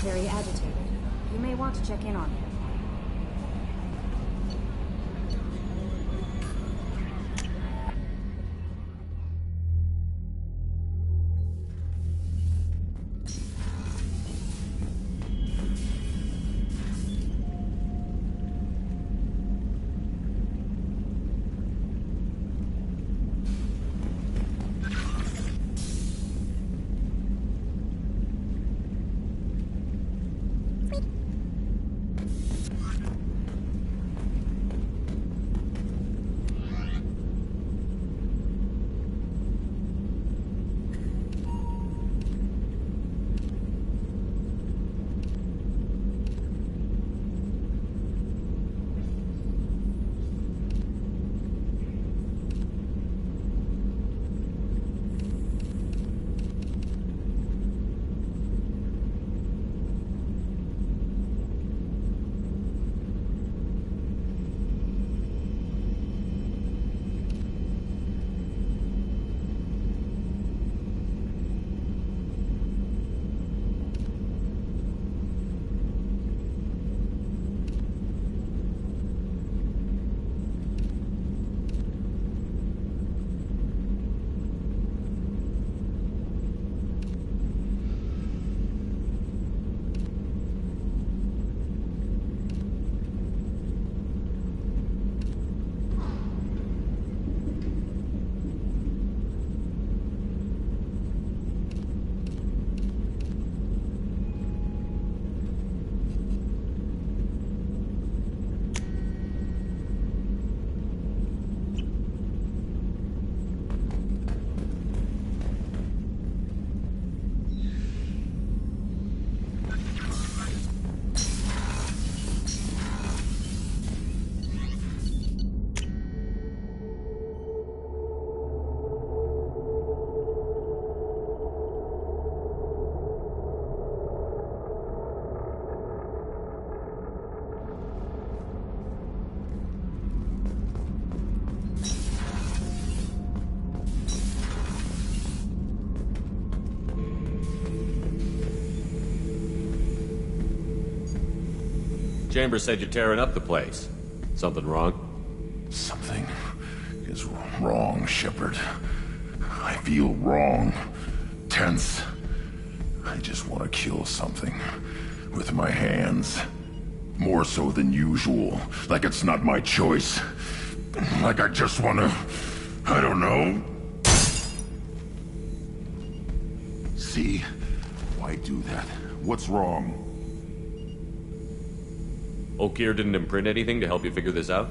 very agitated. You may want to check in on him. Chambers said you're tearing up the place. Something wrong? Something is wrong, Shepard. I feel wrong. Tense. I just want to kill something. With my hands. More so than usual. Like it's not my choice. Like I just want to... I don't know. See? Why do that? What's wrong? Okeer didn't imprint anything to help you figure this out?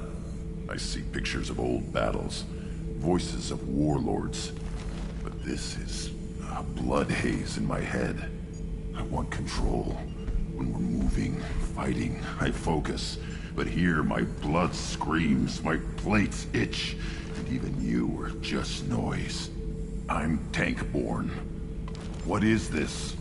I see pictures of old battles, voices of warlords. But this is a blood haze in my head. I want control. When we're moving, fighting, I focus. But here my blood screams, my plates itch, and even you are just noise. I'm tank-born. What is this?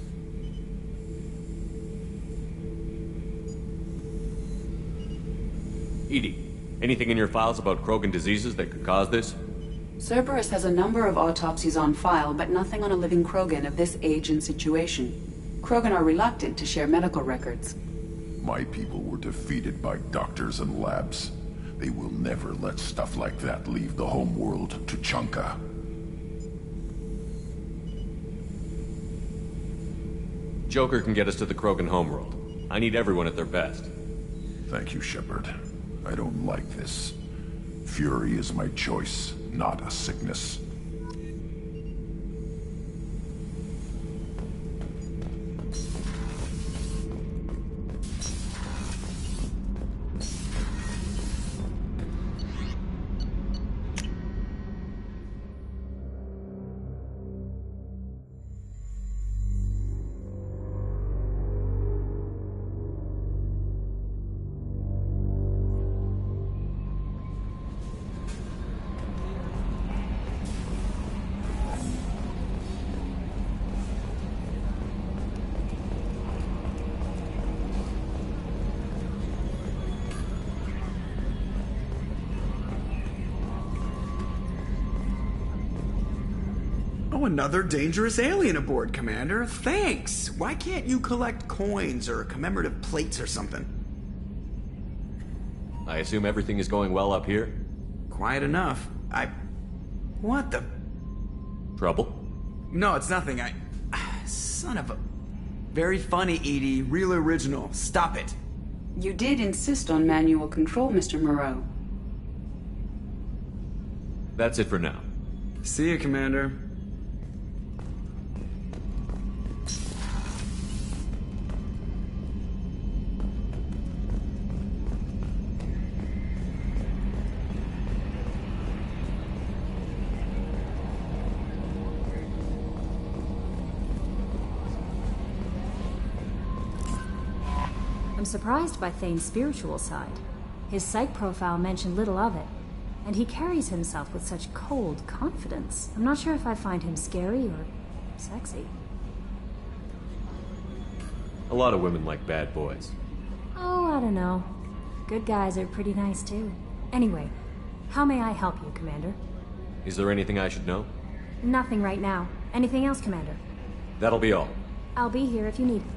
Edie, anything in your files about Krogan diseases that could cause this? Cerberus has a number of autopsies on file, but nothing on a living Krogan of this age and situation. Krogan are reluctant to share medical records. My people were defeated by doctors and labs. They will never let stuff like that leave the homeworld to Chunka. Joker can get us to the Krogan homeworld. I need everyone at their best. Thank you, Shepard. I don't like this. Fury is my choice, not a sickness. Oh, another dangerous alien aboard, Commander. Thanks. Why can't you collect coins or commemorative plates or something? I assume everything is going well up here? Quiet enough. What the... Trouble? No, it's nothing. Son of a... Very funny, Edie. Real original. Stop it. You did insist on manual control, Mr. Moreau. That's it for now. See you, Commander. I'm surprised by Thane's spiritual side. His psych profile mentioned little of it, and he carries himself with such cold confidence. I'm not sure if I find him scary or sexy. A lot of women like bad boys. Oh, I don't know. Good guys are pretty nice too. Anyway, how may I help you, Commander? Is there anything I should know? Nothing right now. Anything else, Commander? That'll be all. I'll be here if you need me.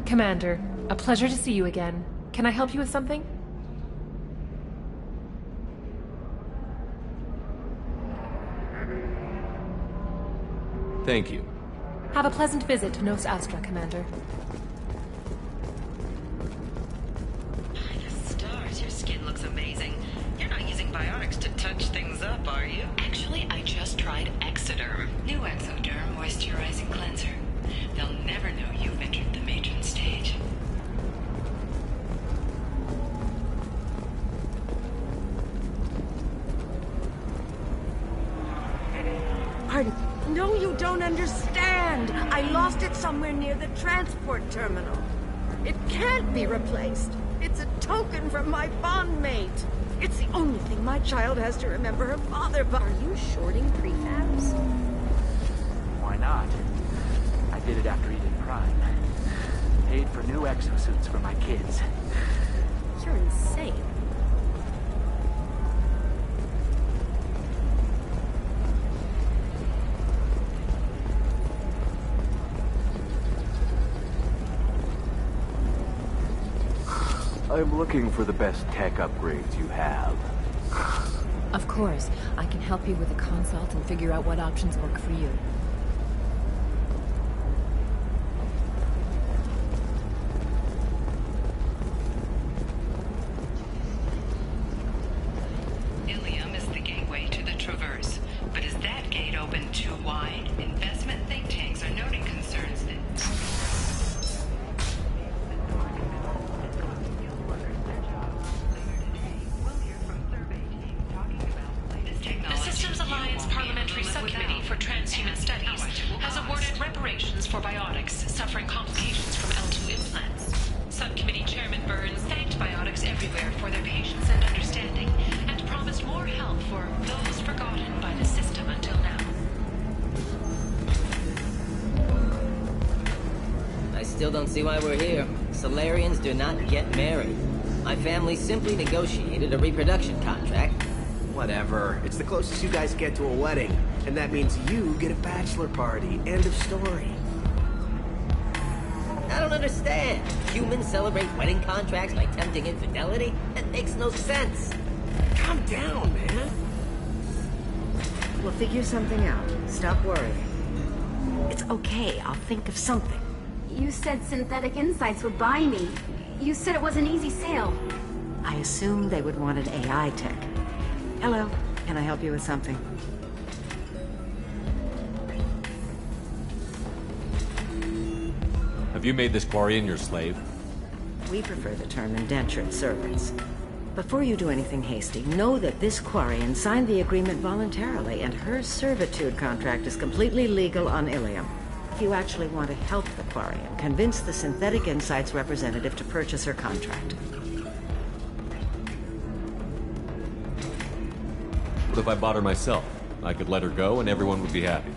Commander, a pleasure to see you again. Can I help you with something? Thank you. Have a pleasant visit to Nos Astra, Commander. By the stars, your skin looks amazing. You're not using bionics to touch things up, are you? Actually, I just tried Exoderm. New Exoderm moisturizing cleanser. They'll never know you've entered the matron stage. Pardon? No, you don't understand. I lost it somewhere near the transport terminal. It can't be replaced. It's a token from my bondmate. It's the only thing my child has to remember her father by. Are you shorting prefabs? Why not? I did it after he did Prime. Paid for new exosuits for my kids. You're insane. I'm looking for the best tech upgrades you have. Of course, I can help you with a consult and figure out what options work for you. Ilium is the gateway to the Subcommittee for Transhuman Studies has awarded reparations for biotics suffering complications from L2 implants. Subcommittee Chairman Burns thanked biotics everywhere for their patience and understanding, and promised more help for those forgotten by the system until now. I still don't see why we're here. Solarians do not get married. My family simply negotiated a reproduction contract. Whatever. It's the closest you guys get to a wedding. And that means you get a bachelor party. End of story. I don't understand. Humans celebrate wedding contracts by tempting infidelity? That makes no sense. Calm down, man. We'll figure something out. Stop worrying. It's okay. I'll think of something. You said Synthetic Insights would buy me. You said it was an easy sale. I assumed they would want an AI tech. Hello. Can I help you with something? Have you made this Quarian your slave? We prefer the term indentured servants. Before you do anything hasty, know that this Quarian signed the agreement voluntarily, and her servitude contract is completely legal on Ilium. If you actually want to help the Quarian, convince the Synthetic Insights representative to purchase her contract. What if I bought her myself? I could let her go and everyone would be happy.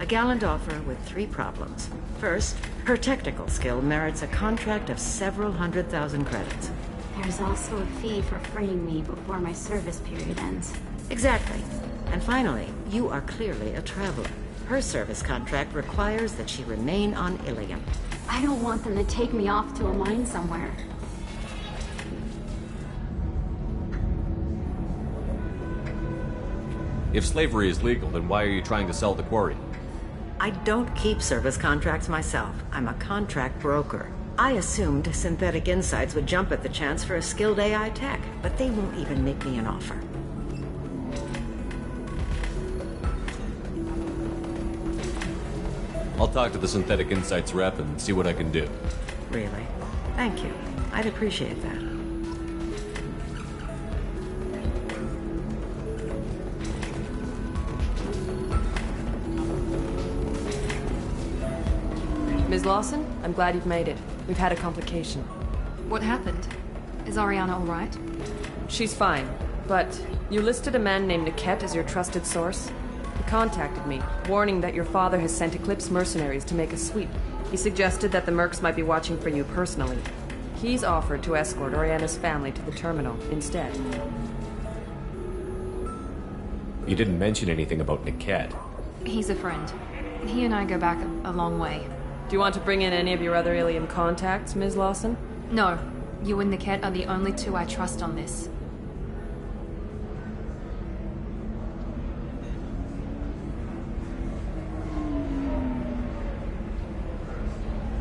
A gallant offer with 3 problems. First, her technical skill merits a contract of several 100,000 credits. There's also a fee for freeing me before my service period ends. Exactly. And finally, you are clearly a traveler. Her service contract requires that she remain on Ilium. I don't want them to take me off to a mine somewhere. If slavery is legal, then why are you trying to sell the Quarian? I don't keep service contracts myself. I'm a contract broker. I assumed Synthetic Insights would jump at the chance for a skilled AI tech, but they won't even make me an offer. I'll talk to the Synthetic Insights rep and see what I can do. Really? Thank you. I'd appreciate that. Ms. Lawson, I'm glad you've made it. We've had a complication. What happened? Is Ariana all right? She's fine, but you listed a man named Niket as your trusted source. He contacted me, warning that your father has sent Eclipse mercenaries to make a sweep. He suggested that the Mercs might be watching for you personally. He's offered to escort Oriana's family to the terminal instead. You didn't mention anything about Niket. He's a friend. He and I go back a long way. Do you want to bring in any of your other Ilium contacts, Ms. Lawson? No. You and Niket are the only 2 I trust on this.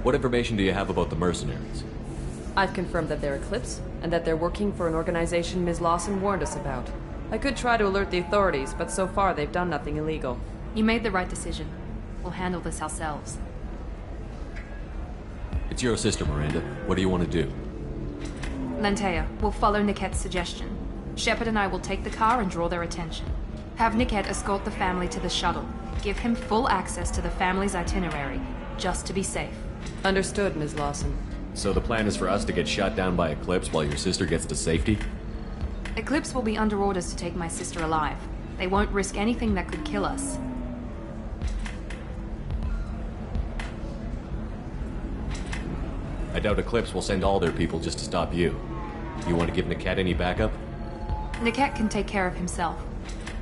What information do you have about the mercenaries? I've confirmed that they're Eclipse, and that they're working for an organization Ms. Lawson warned us about. I could try to alert the authorities, but so far they've done nothing illegal. You made the right decision. We'll handle this ourselves. It's your sister, Miranda. What do you want to do? Lantea, we'll follow Niket's suggestion. Shepard and I will take the car and draw their attention. Have Niket escort the family to the shuttle. Give him full access to the family's itinerary, just to be safe. Understood, Ms. Lawson. So the plan is for us to get shot down by Eclipse while your sister gets to safety? Eclipse will be under orders to take my sister alive. They won't risk anything that could kill us. I doubt Eclipse will send all their people just to stop you. You want to give Niket any backup? Niket can take care of himself.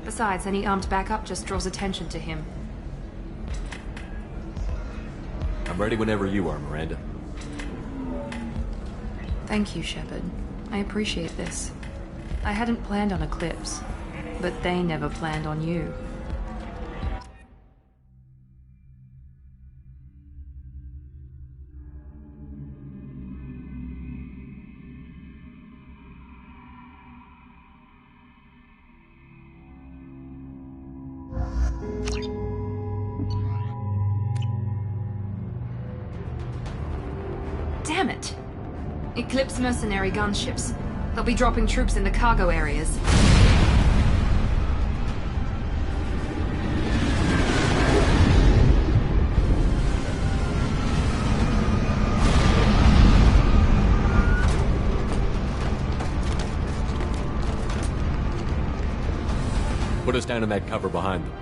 Besides, any armed backup just draws attention to him. I'm ready whenever you are, Miranda. Thank you, Shepard. I appreciate this. I hadn't planned on Eclipse, but they never planned on you. Damn it! Eclipse mercenary gunships. They'll be dropping troops in the cargo areas. Put us down in that cover behind them.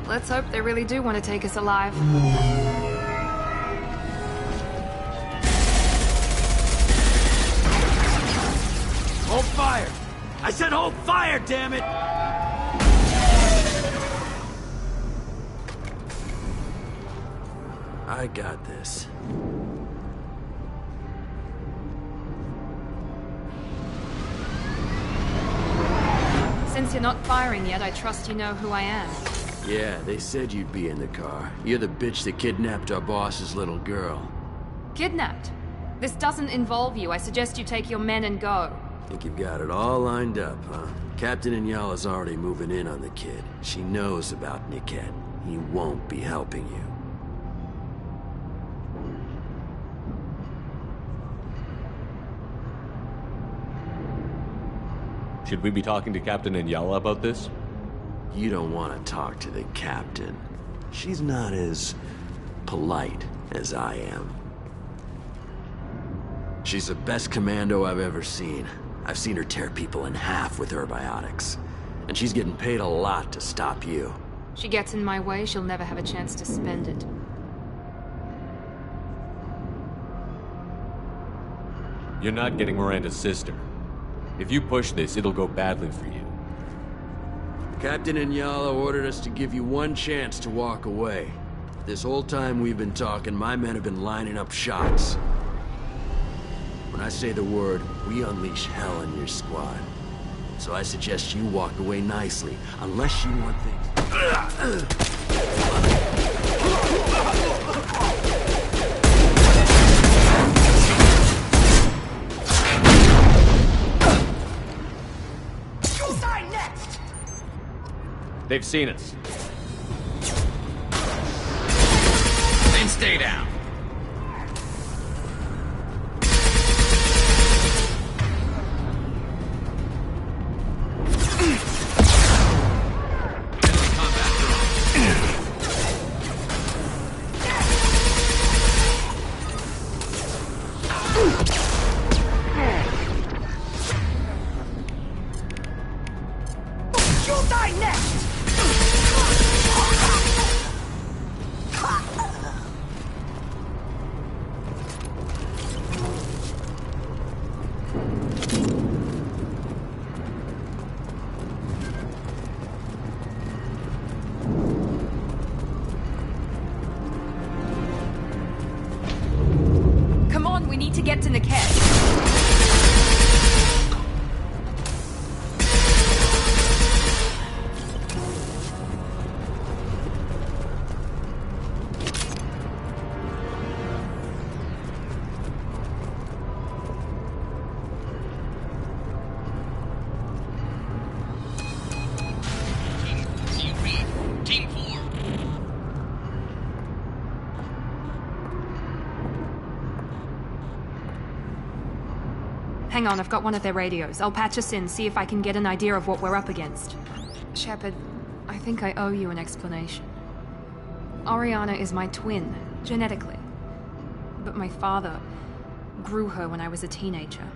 Let's hope they really do want to take us alive. Hold fire! I said hold fire, damn it! I got this. Since you're not firing yet, I trust you know who I am. Yeah, they said you'd be in the car. You're the bitch that kidnapped our boss's little girl. Kidnapped? This doesn't involve you. I suggest you take your men and go. Think you've got it all lined up, huh? Captain Inyala's already moving in on the kid. She knows about Niket. He won't be helping you. Should we be talking to Captain Inyala about this? You don't want to talk to the captain. She's not as polite as I am. She's the best commando I've ever seen. I've seen her tear people in half with her biotics. And she's getting paid a lot to stop you. She gets in my way, she'll never have a chance to spend it. You're not getting Miranda's sister. If you push this, it'll go badly for you. Captain Inyala ordered us to give you one chance to walk away. This whole time we've been talking, my men have been lining up shots. When I say the word, we unleash hell in your squad. So I suggest you walk away nicely, unless you want things... They've seen us. Then stay down. Get to Niket. Team 4. Hang on, I've got one of their radios. I'll patch us in, see if I can get an idea of what we're up against. Shepard, I think I owe you an explanation. Oriana is my twin, genetically. But my father grew her when I was a teenager.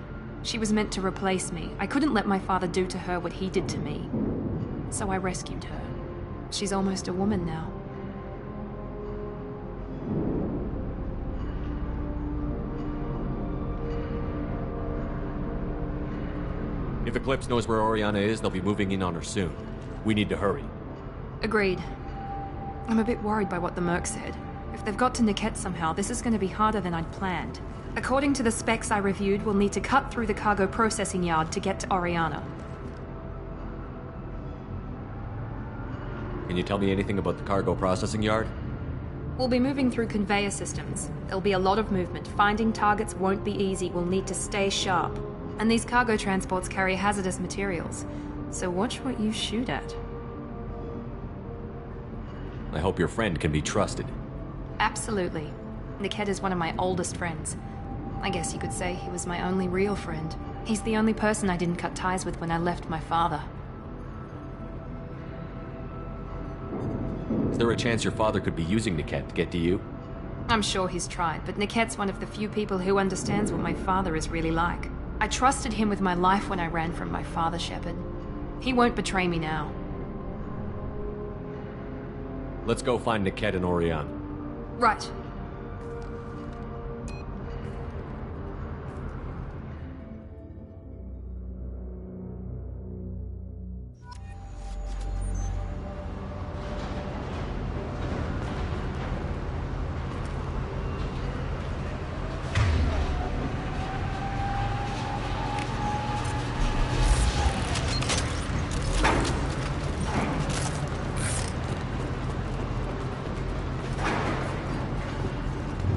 She was meant to replace me. I couldn't let my father do to her what he did to me. So I rescued her. She's almost a woman now. If Eclipse knows where Oriana is, they'll be moving in on her soon. We need to hurry. Agreed. I'm a bit worried by what the Merc said. If they've got to Niket somehow, this is going to be harder than I'd planned. According to the specs I reviewed, we'll need to cut through the cargo processing yard to get to Oriana. Can you tell me anything about the cargo processing yard? We'll be moving through conveyor systems. There'll be a lot of movement. Finding targets won't be easy. We'll need to stay sharp. And these cargo transports carry hazardous materials. So watch what you shoot at. I hope your friend can be trusted. Absolutely. Niket is one of my oldest friends. I guess you could say he was my only real friend. He's the only person I didn't cut ties with when I left my father. Is there a chance your father could be using Niket to get to you? I'm sure he's tried, but Niket's one of the few people who understands what my father is really like. I trusted him with my life when I ran from my father, Shepard. He won't betray me now. Let's go find Niket and Oriana. Right.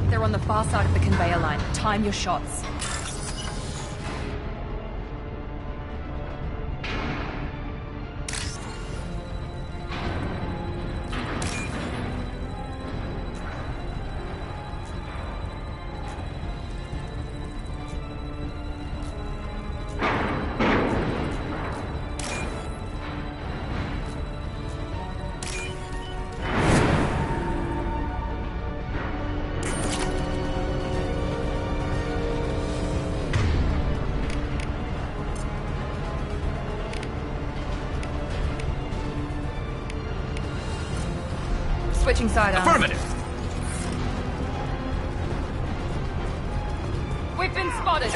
They're on the far side of the conveyor line. Time your shots. Switching sidearms. Affirmative! We've been spotted!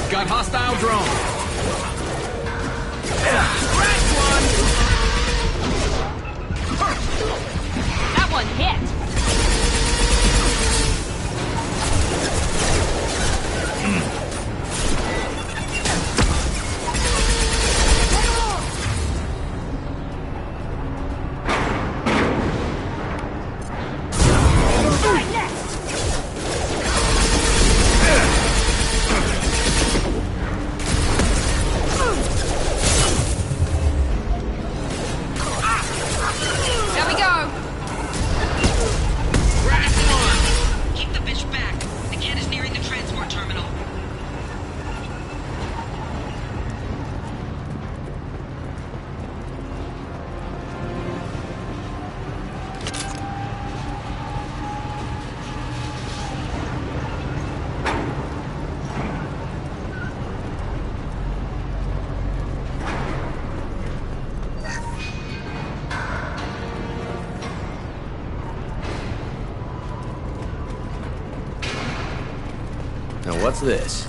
Got hostile drone! That one hit! Now what's this?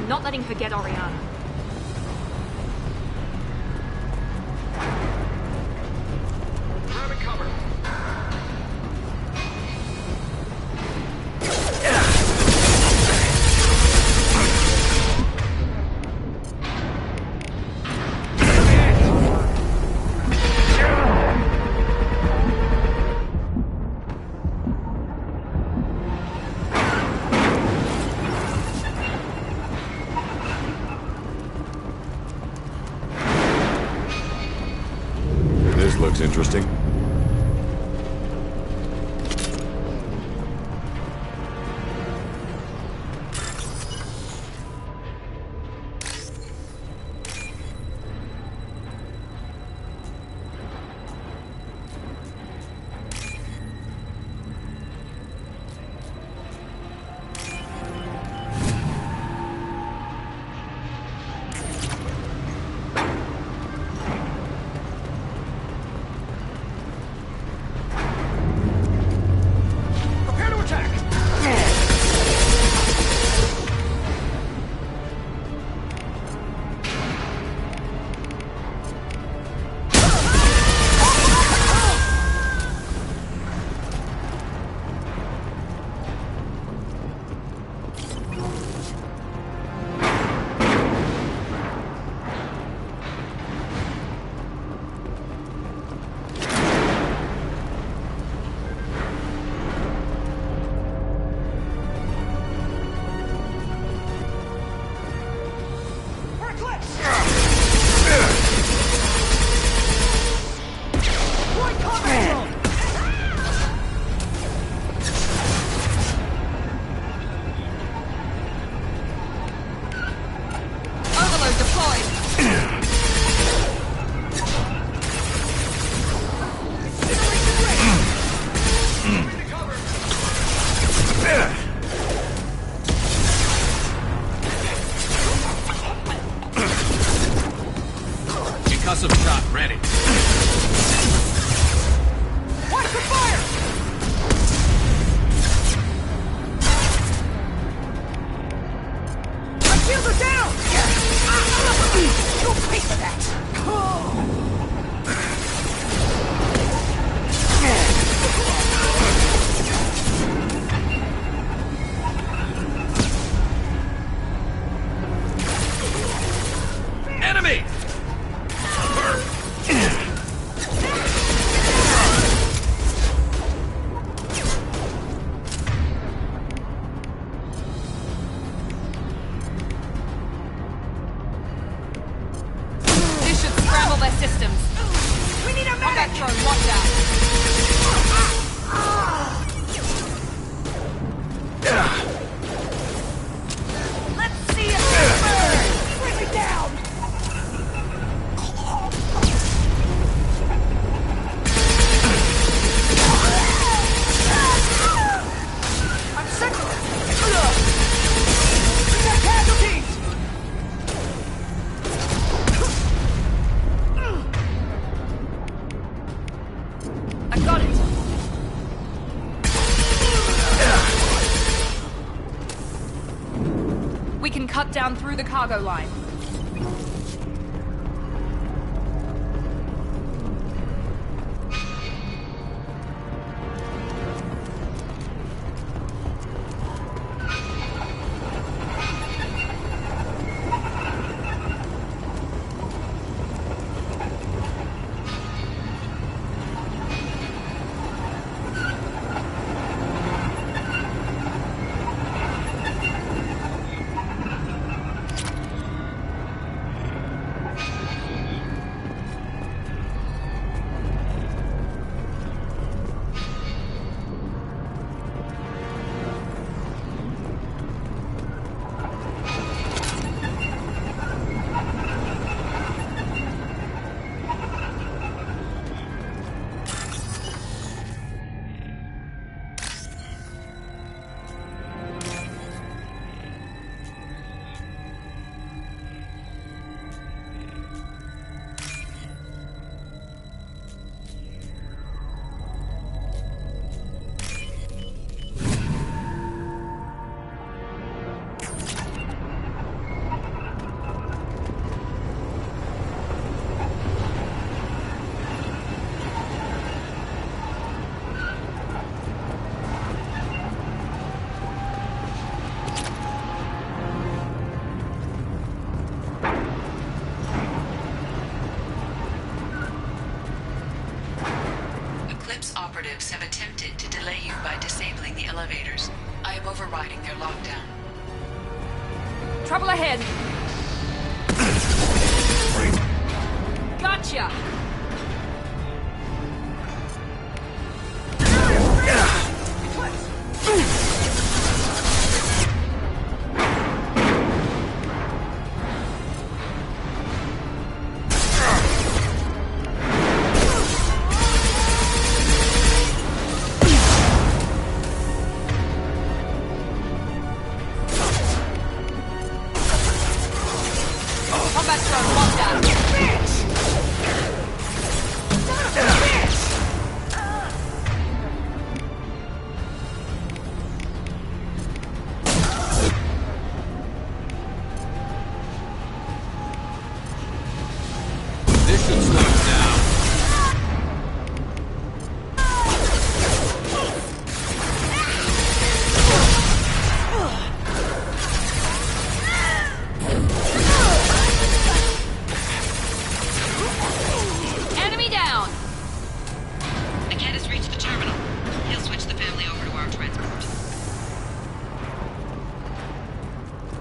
Not letting her get Oriana. interesting? Concussive shot ready. Watch the fire! My shields are down! You'll pay for that! Enemy! This should scramble their systems. We need a medic! Combat drone, watch out. Let's see it burn! Bring me down! I'm sick of it! We got casualties! I got it. We can cut down through the cargo line. Eclipse operatives have attempted to delay you by disabling the elevators. I am overriding their lockdown. Trouble ahead. Gotcha.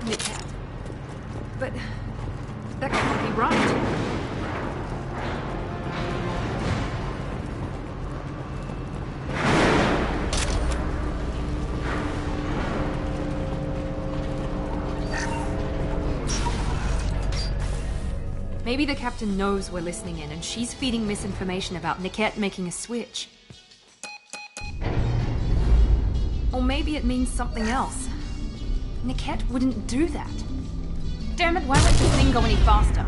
Niket. But that can't be right. Maybe the captain knows we're listening in and she's feeding misinformation about Niket making a switch. Or maybe it means something else. Niket wouldn't do that. Damn it, why let this thing go any faster?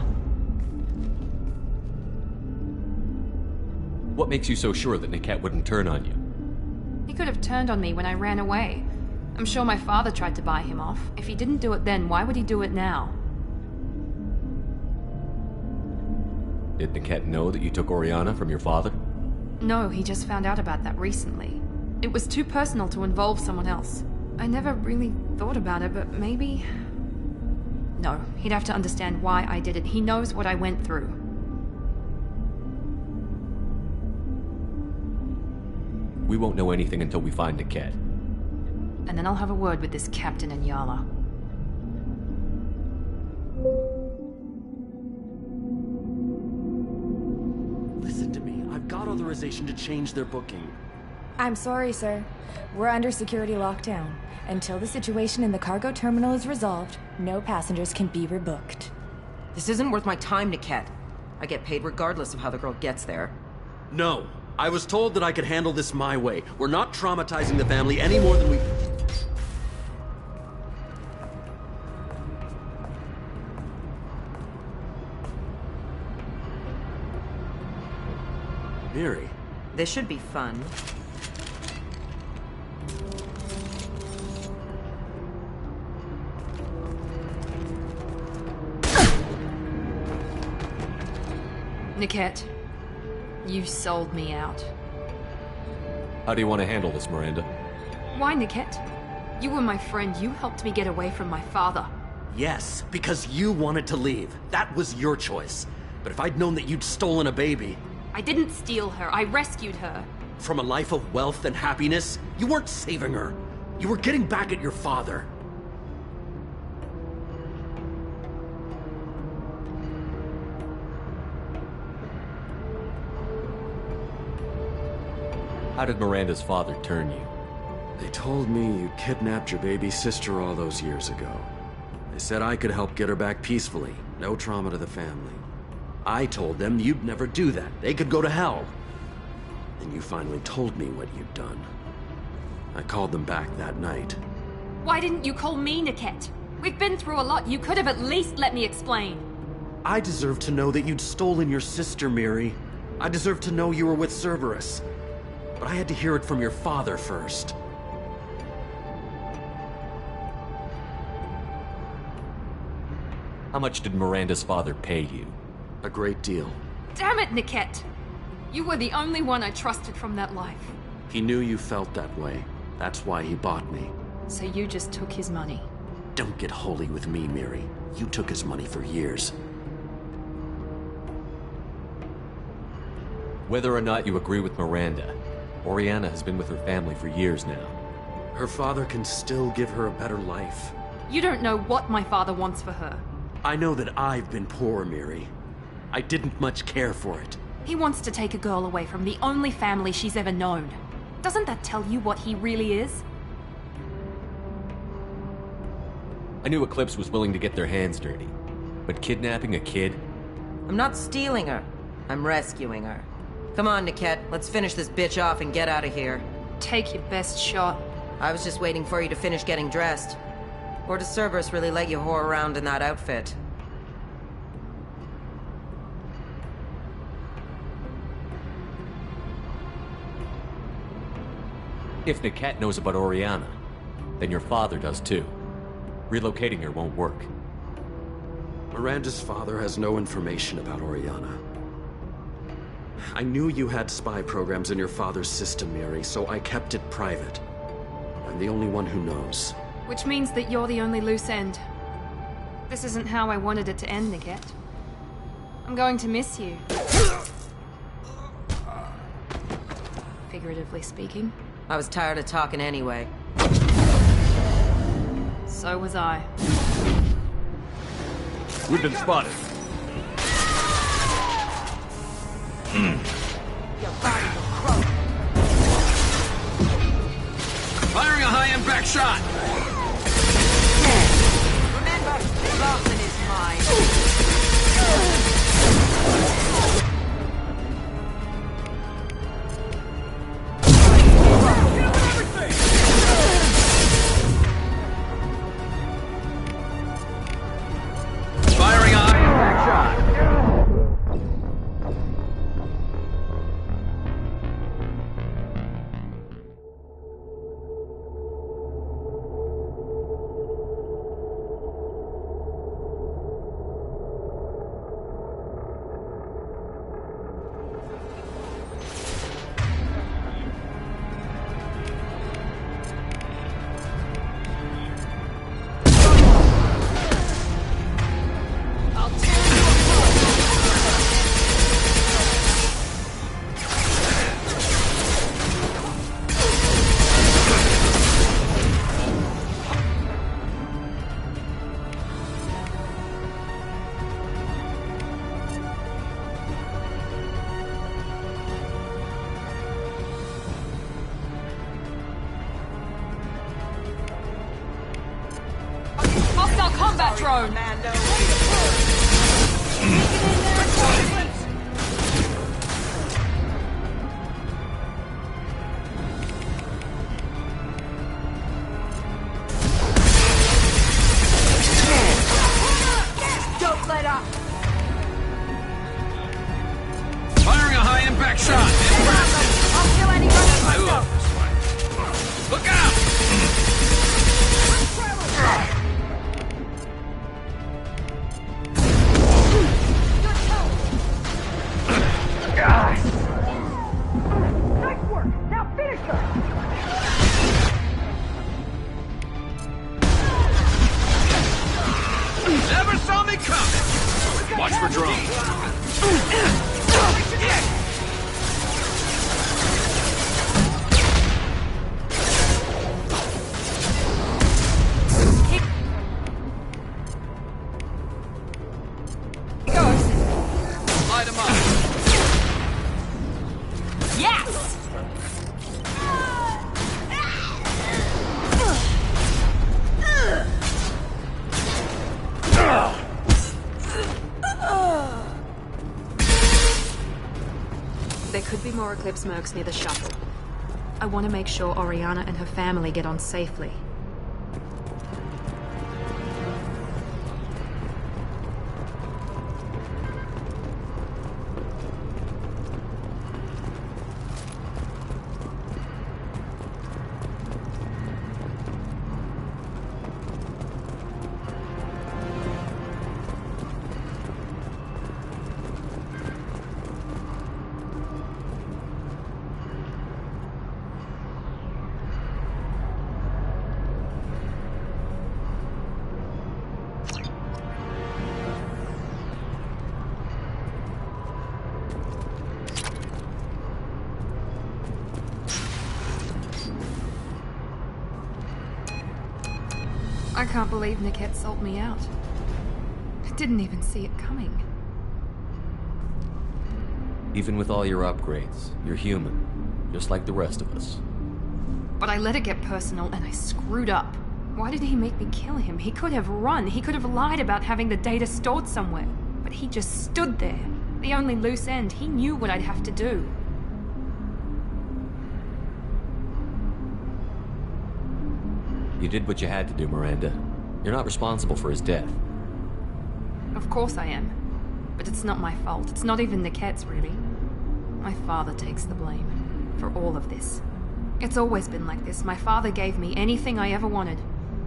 What makes you so sure that Niket wouldn't turn on you? He could have turned on me when I ran away. I'm sure my father tried to buy him off. If he didn't do it then, why would he do it now? Did Niket know that you took Oriana from your father? No, he just found out about that recently. It was too personal to involve someone else. I never really thought about it, but maybe... No, he'd have to understand why I did it. He knows what I went through. We won't know anything until we find Niket. And then I'll have a word with this captain and Yala. Listen to me. I've got authorization to change their booking. I'm sorry, sir. We're under security lockdown. Until the situation in the cargo terminal is resolved, no passengers can be rebooked. This isn't worth my time, Niket. I get paid regardless of how the girl gets there. No. I was told that I could handle this my way. We're not traumatizing the family any more than we... Miri. This should be fun. Niket, you sold me out. How do you want to handle this, Miranda? Why, Niket? You were my friend. You helped me get away from my father. Yes, because you wanted to leave. That was your choice. But if I'd known that you'd stolen a baby... I didn't steal her. I rescued her. From a life of wealth and happiness, you weren't saving her. You were getting back at your father. How did Miranda's father turn you? They told me you kidnapped your baby sister all those years ago. They said I could help get her back peacefully. No trauma to the family. I told them you'd never do that. They could go to hell. Then you finally told me what you'd done. I called them back that night. Why didn't you call me, Niket? We've been through a lot. You could have at least let me explain. I deserve to know that you'd stolen your sister, Miri. I deserve to know you were with Cerberus. But I had to hear it from your father first. How much did Miranda's father pay you? A great deal. Damn it, Niket! You were the only one I trusted from that life. He knew you felt that way. That's why he bought me. So you just took his money? Don't get holy with me, Miri. You took his money for years. Whether or not you agree with Miranda, Oriana has been with her family for years now. Her father can still give her a better life. You don't know what my father wants for her. I know that I've been poor, Miri. I didn't much care for it. He wants to take a girl away from the only family she's ever known. Doesn't that tell you what he really is? I knew Eclipse was willing to get their hands dirty. But kidnapping a kid? I'm not stealing her. I'm rescuing her. Come on, Niket. Let's finish this bitch off and get out of here. Take your best shot. I was just waiting for you to finish getting dressed. Or does Cerberus really let you whore around in that outfit? If Niket knows about Oriana, then your father does too. Relocating her won't work. Miranda's father has no information about Oriana. I knew you had spy programs in your father's system, Miri, so I kept it private. I'm the only one who knows. Which means that you're the only loose end. This isn't how I wanted it to end, Niket. I'm going to miss you. Figuratively speaking. I was tired of talking anyway. So was I. We've been spotted. Firing a high-impact shot! Remember, Lawson is mine. Firing a high-impact shot! Hostile combat drone! Don't let up! Firing a high-impact shot! I'll kill anybody myself! Look out! Nice work! Now finish her! Never saw me coming! Watch for drones. Light 'em up. Yes! There could be more Eclipse mercs near the shuttle. I want to make sure Oriana and her family get on safely. I can't believe Niket sold me out. I didn't even see it coming. Even with all your upgrades, you're human, just like the rest of us. But I let it get personal and I screwed up. Why did he make me kill him? He could have run. He could have lied about having the data stored somewhere. But he just stood there. The only loose end. He knew what I'd have to do. You did what you had to do, Miranda. You're not responsible for his death. Of course I am. But it's not my fault. It's not even Niket's, really. My father takes the blame for all of this. It's always been like this. My father gave me anything I ever wanted.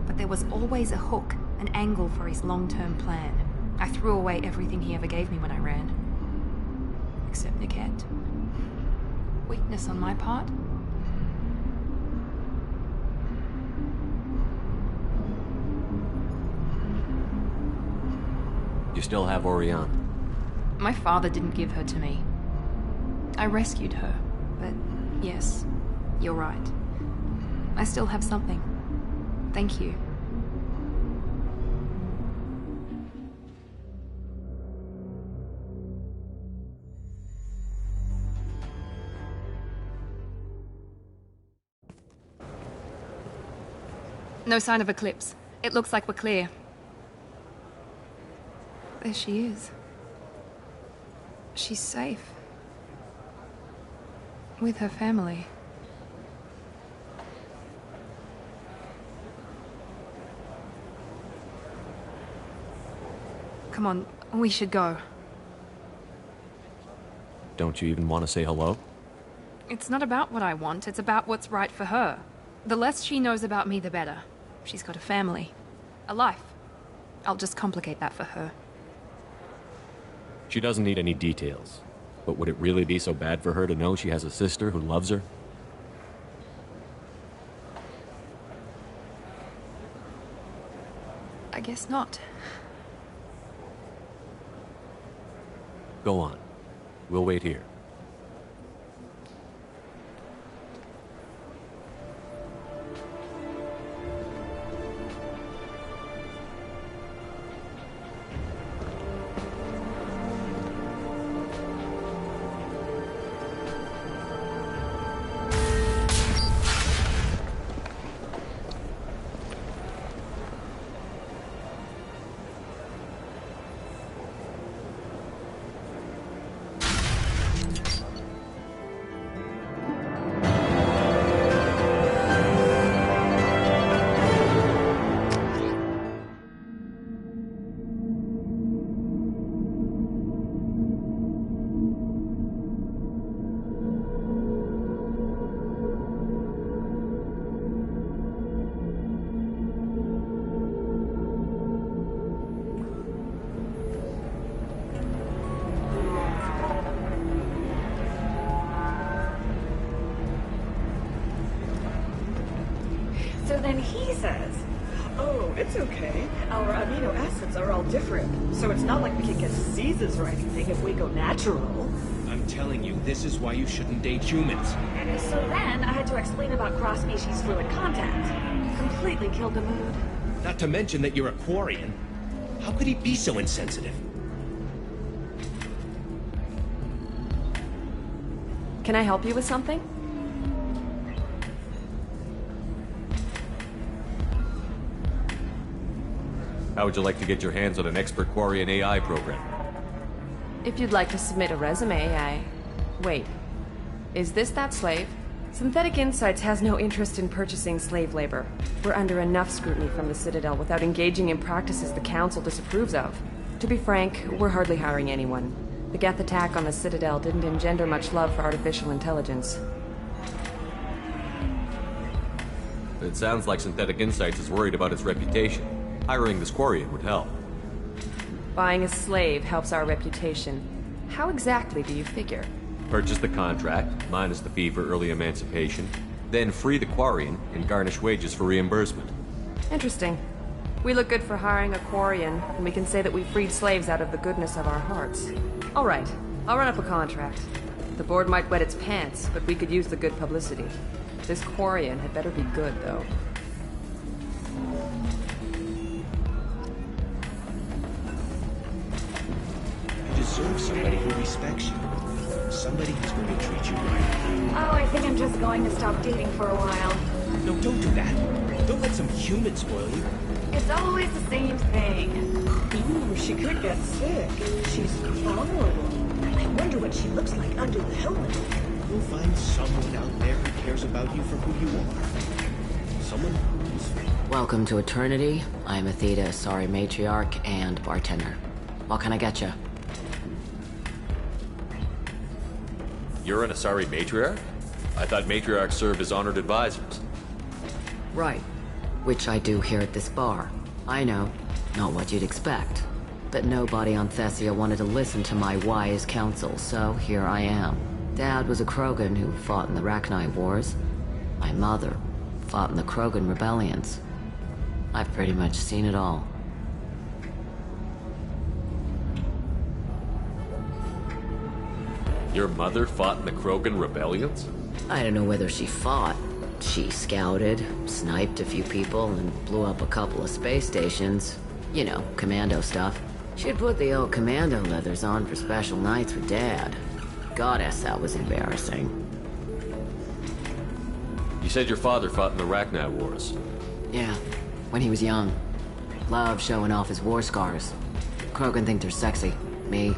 But there was always a hook, an angle for his long-term plan. I threw away everything he ever gave me when I ran. Except Niket. Weakness on my part? You still have Oriana. My father didn't give her to me. I rescued her, but yes, you're right. I still have something. Thank you. No sign of Eclipse. It looks like we're clear. There she is. She's safe. With her family. Come on, we should go. Don't you even want to say hello? It's not about what I want, it's about what's right for her. The less she knows about me, the better. She's got a family. A life. I'll just complicate that for her. She doesn't need any details. But would it really be so bad for her to know she has a sister who loves her? I guess not. Go on. We'll wait here. So then he says, oh, it's okay. Our amino acids are all different, so it's not like we can get diseases or anything if we go natural. I'm telling you, this is why you shouldn't date humans. So then I had to explain about cross-species fluid contact. Completely killed the mood. Not to mention that you're a Quarian. How could he be so insensitive? Can I help you with something? How would you like to get your hands on an expert Quarian AI program? If you'd like to submit a resume, Wait. Is this that slave? Synthetic Insights has no interest in purchasing slave labor. We're under enough scrutiny from the Citadel without engaging in practices the Council disapproves of. To be frank, we're hardly hiring anyone. The Geth attack on the Citadel didn't engender much love for artificial intelligence. It sounds like Synthetic Insights is worried about its reputation. Hiring this Quarian would help. Buying a slave helps our reputation. How exactly do you figure? Purchase the contract, minus the fee for early emancipation, then free the Quarian and garnish wages for reimbursement. Interesting. We look good for hiring a Quarian, and we can say that we freed slaves out of the goodness of our hearts. All right, I'll run up a contract. The board might wet its pants, but we could use the good publicity. This Quarian had better be good, though. You deserve somebody who respects you. Somebody who's going to treat you right. Oh, I think I'm just going to stop dating for a while. No, don't do that. Don't let some human spoil you. It's always the same thing. Ooh, she could get sick. She's vulnerable. I wonder what she looks like under the helmet. You'll find someone out there who cares about you for who you are. Someone who's... Welcome to Eternity. I'm Athena, sorry matriarch and bartender. What can I get you? You're an Asari matriarch? I thought matriarchs served as honored advisors. Right. Which I do here at this bar. I know. Not what you'd expect. But nobody on Thessia wanted to listen to my wise counsel, so here I am. Dad was a Krogan who fought in the Rachni Wars. My mother fought in the Krogan rebellions. I've pretty much seen it all. Your mother fought in the Krogan rebellions? I don't know whether she fought. She scouted, sniped a few people, and blew up a couple of space stations. You know, commando stuff. She'd put the old commando leathers on for special nights with Dad. Goddess, that was embarrassing. You said your father fought in the Rachni Wars. Yeah, when he was young. Loved showing off his war scars. Krogan think they're sexy. Me,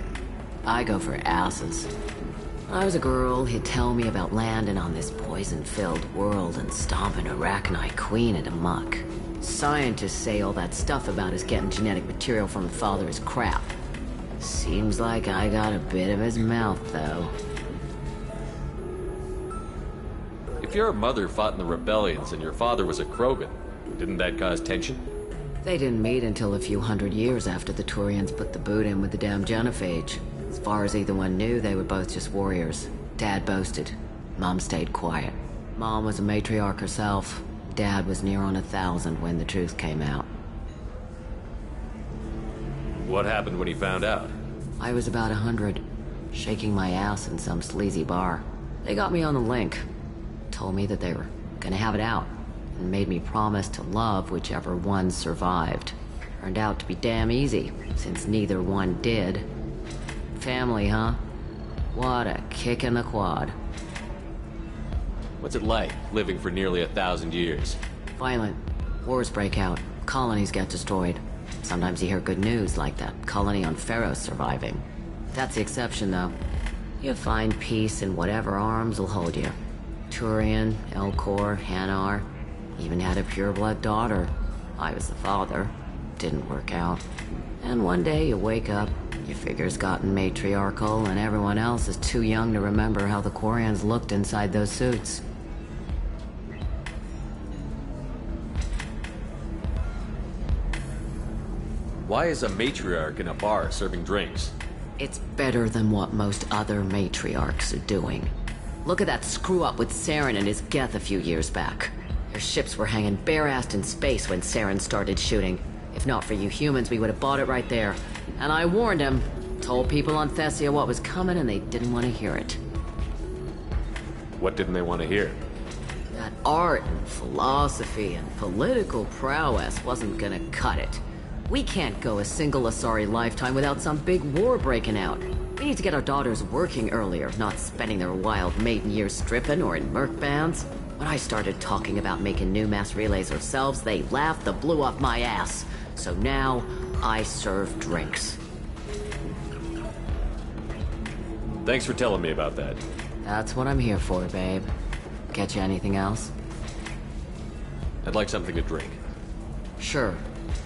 I go for asses. When I was a girl, he'd tell me about landing on this poison-filled world and stomping Arachnite Queen into muck. Scientists say all that stuff about us getting genetic material from the father is crap. Seems like I got a bit of his mouth, though. If your mother fought in the rebellions and your father was a Krogan, didn't that cause tension? They didn't meet until a few hundred years after the Turians put the boot in with the damn genophage. As far as either one knew, they were both just warriors. Dad boasted. Mom stayed quiet. Mom was a matriarch herself. Dad was near on 1,000 when the truth came out. What happened when he found out? I was about 100, shaking my ass in some sleazy bar. They got me on the link. Told me that they were gonna have it out, and made me promise to love whichever one survived. Turned out to be damn easy, since neither one did. Family, huh? What a kick in the quad. What's it like, living for nearly 1,000 years? Violent. Wars break out. Colonies get destroyed. Sometimes you hear good news, like that colony on Pharaoh surviving. That's the exception, though. You find peace in whatever arms will hold you. Turian, Elcor, Hanar. Even had a pureblood daughter. I was the father. Didn't work out. And one day you wake up, your figure's gotten matriarchal, and everyone else is too young to remember how the Quarians looked inside those suits. Why is a matriarch in a bar serving drinks? It's better than what most other matriarchs are doing. Look at that screw-up with Saren and his Geth a few years back. Their ships were hanging bare-assed in space when Saren started shooting. If not for you humans, we would have bought it right there. And I warned him. Told people on Thessia what was coming, and they didn't want to hear it. What didn't they want to hear? That art and philosophy and political prowess wasn't gonna cut it. We can't go a single Asari lifetime without some big war breaking out. We need to get our daughters working earlier, not spending their wild maiden years stripping or in merc bands. When I started talking about making new mass relays ourselves, they laughed the blue off my ass. So now, I serve drinks. Thanks for telling me about that. That's what I'm here for, babe. Get you anything else? I'd like something to drink. Sure.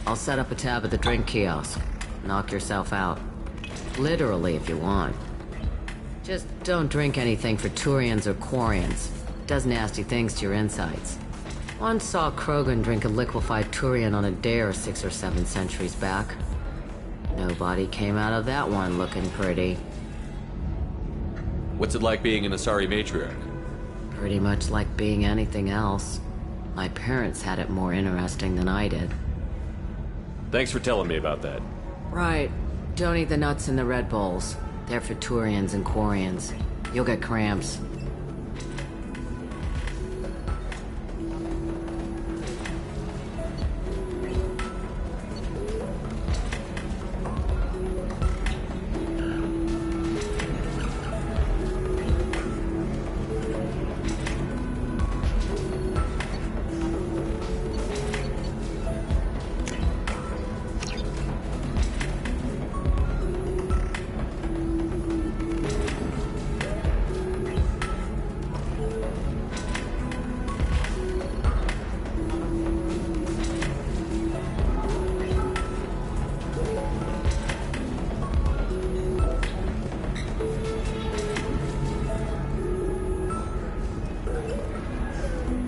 I'll set up a tab at the drink kiosk. Knock yourself out. Literally, if you want. Just don't drink anything for Turians or Quarians. Does nasty things to your insides. Once saw Krogan drink a liquefied Turian on a dare 6 or 7 centuries back. Nobody came out of that one looking pretty. What's it like being an Asari matriarch? Pretty much like being anything else. My parents had it more interesting than I did. Thanks for telling me about that. Right. Don't eat the nuts in the Red Bulls. They're for Turians and Quarians. You'll get cramps.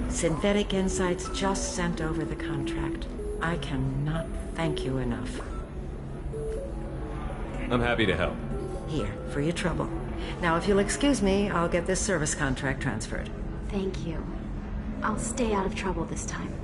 Synthetic Insights just sent over the contract. I cannot thank you enough. I'm happy to help. Here, for your trouble. Now, if you'll excuse me, I'll get this service contract transferred. Thank you. I'll stay out of trouble this time.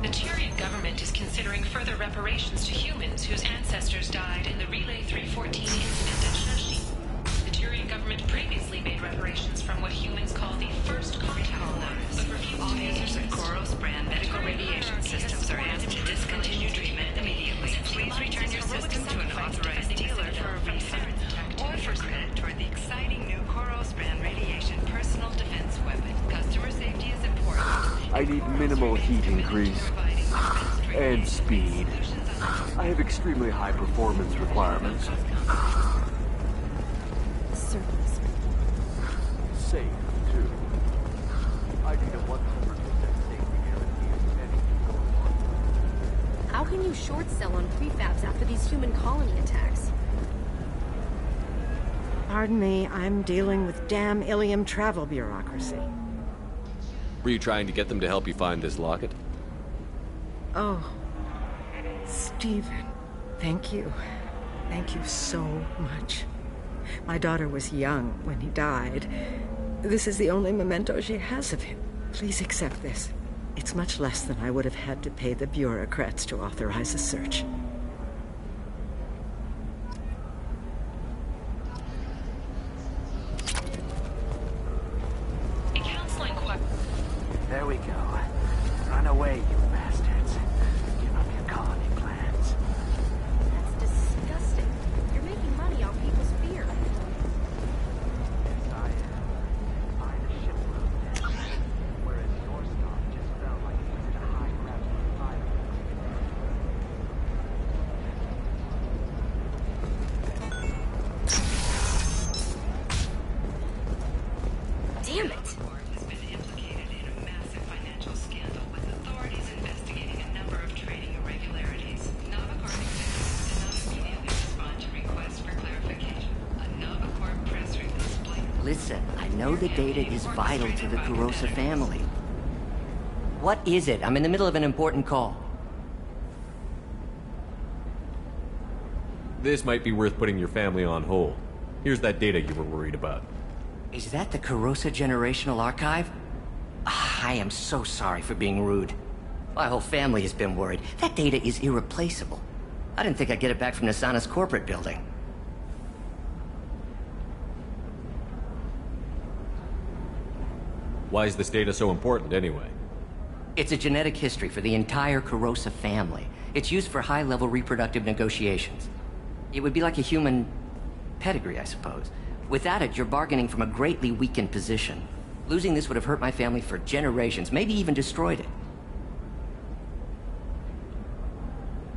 The Turian government is considering further reparations to humans whose ancestors died in the Relay 314 incident at Shashi. The Turian Salarian government previously made reparations from what humans call the first contact loans, but refused All to pay users of Koros brand medical radiation systems are asked to discontinue treatment immediately. Please return your system to an authorized dealer for a refund or for credit toward the exciting new Koros brand radiation personal defense weapon. Customer safety is important. I need minimal heat increase and speed. I have extremely high performance requirements. Certainly, sir. Safe, too. I need a 100% safety guarantee of anything going on. How can you short sell on prefabs after these human colony attacks? Pardon me, I'm dealing with damn Ilium travel bureaucracy. Were you trying to get them to help you find this locket? Oh, Stephen, thank you. Thank you so much. My daughter was young when he died. This is the only memento she has of him. Please accept this. It's much less than I would have had to pay the bureaucrats to authorize a search. There we go. Run away, you bastards. Give up your colony plans. That's disgusting. You're making money off people's fear. Yes, I am. Find a ship road there. Whereas your stop just felt like it was in a high gravity fire. Damn it! Listen, I know the data is vital to the Kurosa family. What is it? I'm in the middle of an important call. This might be worth putting your family on hold. Here's that data you were worried about. Is that the Kurosa Generational Archive? I am so sorry for being rude. My whole family has been worried. That data is irreplaceable. I didn't think I'd get it back from Nasana's corporate building. Why is this data so important, anyway? It's a genetic history for the entire Kurosa family. It's used for high-level reproductive negotiations. It would be like a human pedigree, I suppose. Without it, you're bargaining from a greatly weakened position. Losing this would have hurt my family for generations, maybe even destroyed it.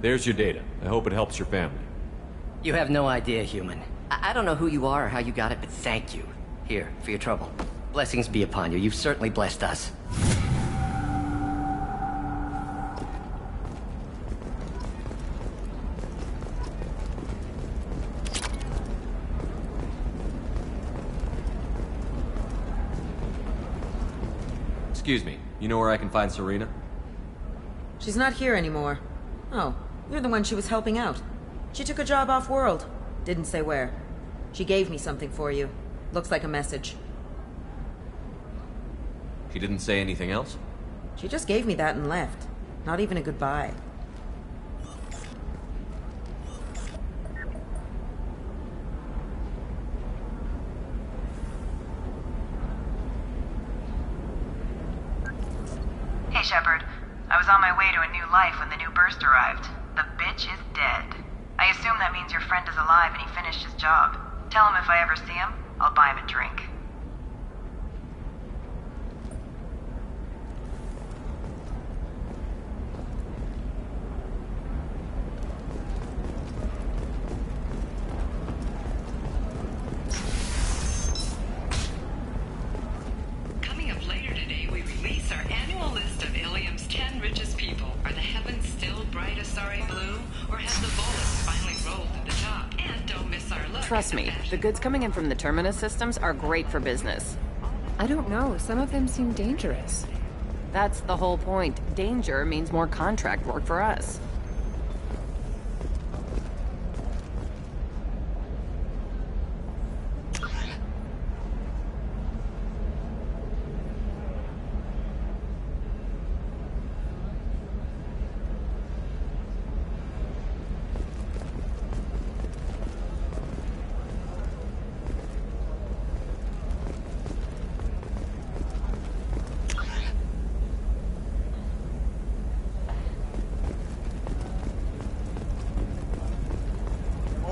There's your data. I hope it helps your family. You have no idea, human. I don't know who you are or how you got it, but thank you. Here, for your trouble. Blessings be upon you. You've certainly blessed us. Excuse me, you know where I can find Serena? She's not here anymore. Oh, you're the one she was helping out. She took a job off-world. Didn't say where. She gave me something for you. Looks like a message. She didn't say anything else? She just gave me that and left. Not even a goodbye. Hey, Shepard. I was on my way to a new life when the new burst arrived. The bitch is dead. I assume that means your friend is alive and he finished his job. Tell him if I ever see him, I'll buy him a drink. Coming up later today, we release our annual list of Ilium's 10 richest people. Are the heavens still bright Asari blue, or has the bolus finally rolled to the top? And don't miss our look. Trust me, the goods coming in from the Terminus systems are great for business. I don't know, some of them seem dangerous. That's the whole point. Danger means more contract work for us.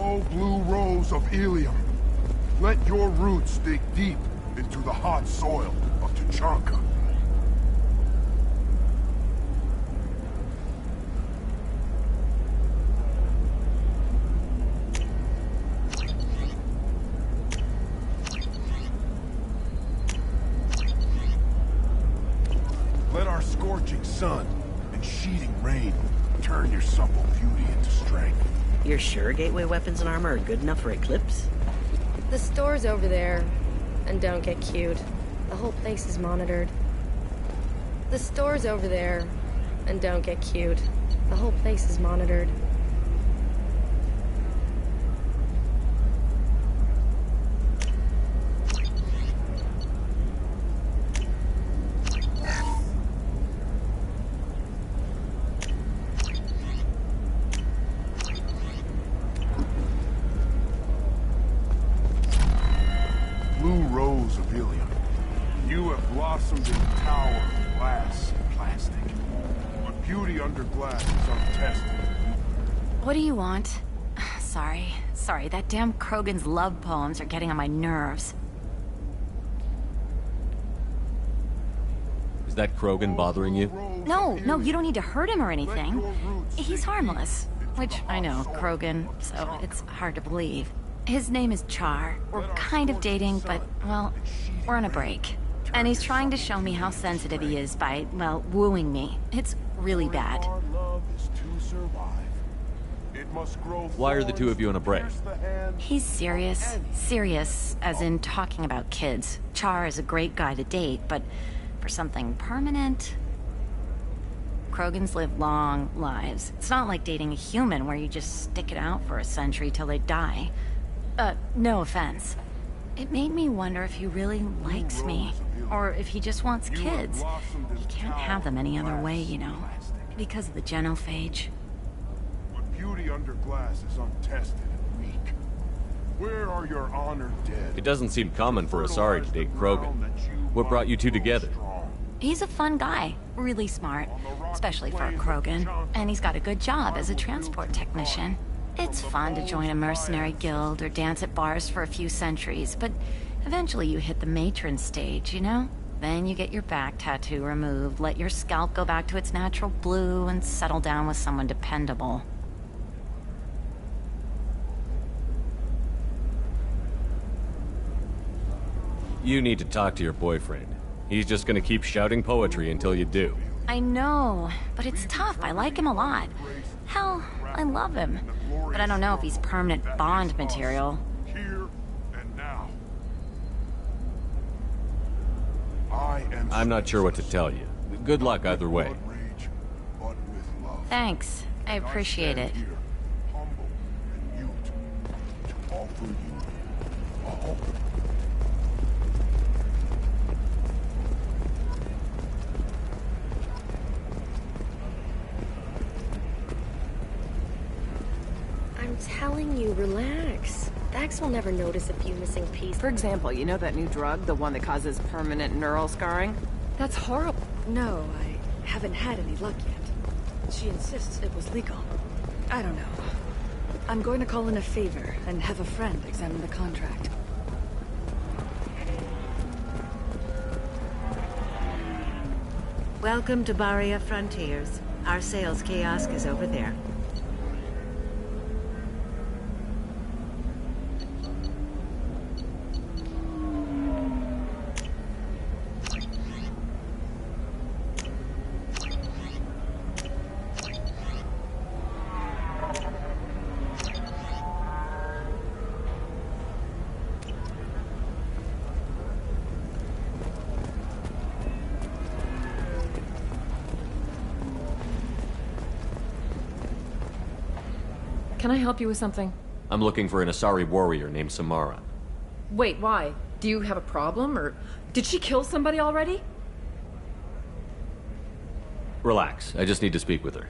O blue rose of Ilium, let your roots dig deep into the hot soil of Tuchanka. Let our scorching sun and sheeting rain turn your supple beauty into strength. You're sure gateway weapons and armor are good enough for Eclipse? The store's over there. And don't get cute. The whole place is monitored. The store's over there. And don't get cute. The whole place is monitored. Blue rose of Ilium, you have blossomed in a tower of glass and plastic. But beauty under glass is untested. What do you want? Sorry, that damn Krogan's love poems are getting on my nerves. Is that Krogan bothering you? No, you don't need to hurt him or anything. He's harmless. Which, I know, Krogan, so it's hard to believe. His name is Char. We're kind of dating, but, well, we're on a break. And he's trying to show me how sensitive he is by, well, wooing me. It's really bad. Why are the two of you on a break? He's serious. Serious, as in talking about kids. Char is a great guy to date, but for something permanent... Krogans live long lives. It's not like dating a human where you just stick it out for a century till they die. No offense. It made me wonder if he really likes me, or if he just wants kids. He can't have them any other way, you know, because of the genophage. But beauty under glass is untested and weak. Where are your honored dead? It doesn't seem common for Asari to date Krogan. What brought you two together? He's a fun guy, really smart, especially for a Krogan, and he's got a good job as a transport technician. It's fun to join a mercenary guild or dance at bars for a few centuries, but eventually you hit the matron stage, you know? Then you get your back tattoo removed, let your scalp go back to its natural blue, and settle down with someone dependable. You need to talk to your boyfriend. He's just gonna keep shouting poetry until you do. I know, but it's tough. I like him a lot. Hell, I love him. But I don't know if he's permanent Bond material. Here and now. I'm not sure what to tell you. Good luck either way. Thanks. I appreciate it. I'm telling you, relax. Dax will never notice a few missing pieces. For example, you know that new drug, the one that causes permanent neural scarring? That's horrible. No, I haven't had any luck yet. She insists it was legal. I don't know. I'm going to call in a favor and have a friend examine the contract. Welcome to Barria Frontiers. Our sales kiosk is over there. Can I help you with something? I'm looking for an Asari warrior named Samara. Wait, why? Do you have a problem, or did she kill somebody already? Relax, I just need to speak with her.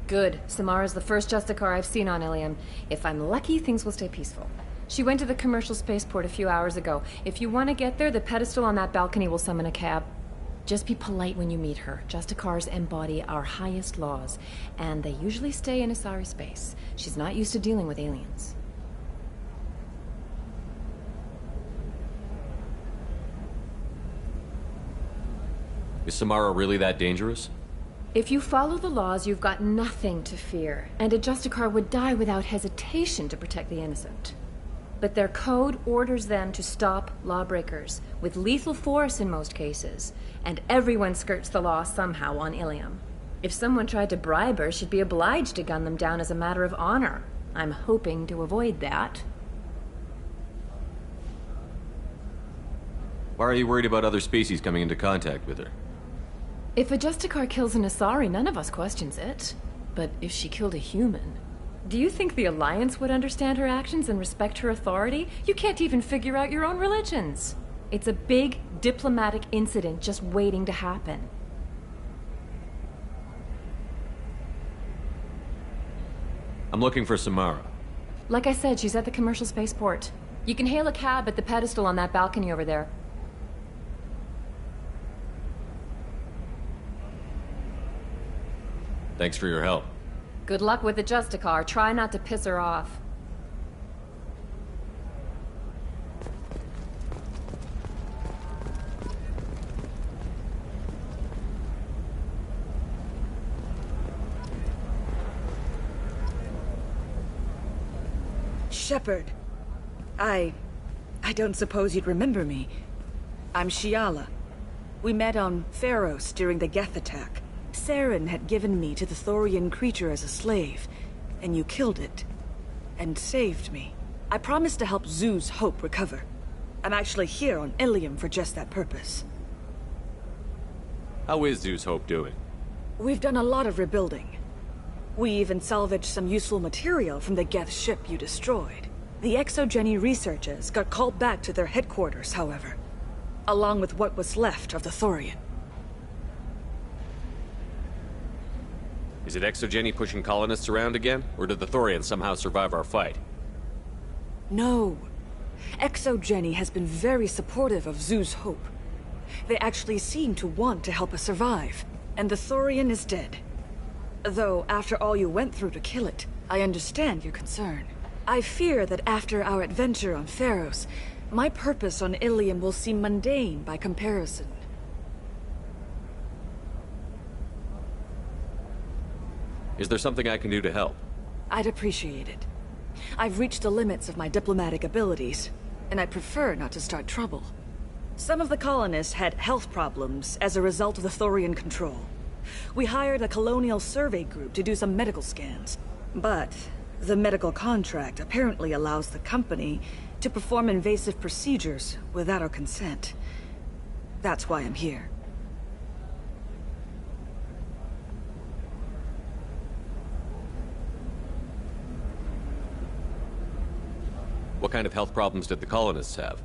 Good. Samara's the first Justicar I've seen on Ilium. If I'm lucky, things will stay peaceful. She went to the commercial spaceport a few hours ago. If you want to get there, the pedestal on that balcony will summon a cab. Just be polite when you meet her. Justicars embody our highest laws, and they usually stay in Asari space. She's not used to dealing with aliens. Is Samara really that dangerous? If you follow the laws, you've got nothing to fear, and a Justicar would die without hesitation to protect the innocent. But their code orders them to stop lawbreakers, with lethal force in most cases, and everyone skirts the law somehow on Ilium. If someone tried to bribe her, she'd be obliged to gun them down as a matter of honor. I'm hoping to avoid that. Why are you worried about other species coming into contact with her? If a Justicar kills an Asari, none of us questions it. But if she killed a human... Do you think the Alliance would understand her actions and respect her authority? You can't even figure out your own religions. It's a big diplomatic incident just waiting to happen. I'm looking for Samara. Like I said, she's at the commercial spaceport. You can hail a cab at the pedestal on that balcony over there. Thanks for your help. Good luck with the Justicar. Try not to piss her off. Shepard. I don't suppose you'd remember me. I'm Shiala. We met on Pharos during the Geth attack. Saren had given me to the Thorian creature as a slave, and you killed it. And saved me. I promised to help Zoo's Hope recover. I'm actually here on Ilium for just that purpose. How is Zeus Hope doing? We've done a lot of rebuilding. We even salvaged some useful material from the Geth ship you destroyed. The Exogeny researchers got called back to their headquarters, however, along with what was left of the Thorian. Is it Exogeny pushing colonists around again? Or did the Thorians somehow survive our fight? No. Exogeny has been very supportive of Zoo's Hope. They actually seem to want to help us survive, and the Thorian is dead. Though, after all you went through to kill it, I understand your concern. I fear that after our adventure on Pharos, my purpose on Ilium will seem mundane by comparison. Is there something I can do to help? I'd appreciate it. I've reached the limits of my diplomatic abilities, and I prefer not to start trouble. Some of the colonists had health problems as a result of the Thorian control. We hired a colonial survey group to do some medical scans. But the medical contract apparently allows the company to perform invasive procedures without our consent. That's why I'm here. What kind of health problems did the colonists have?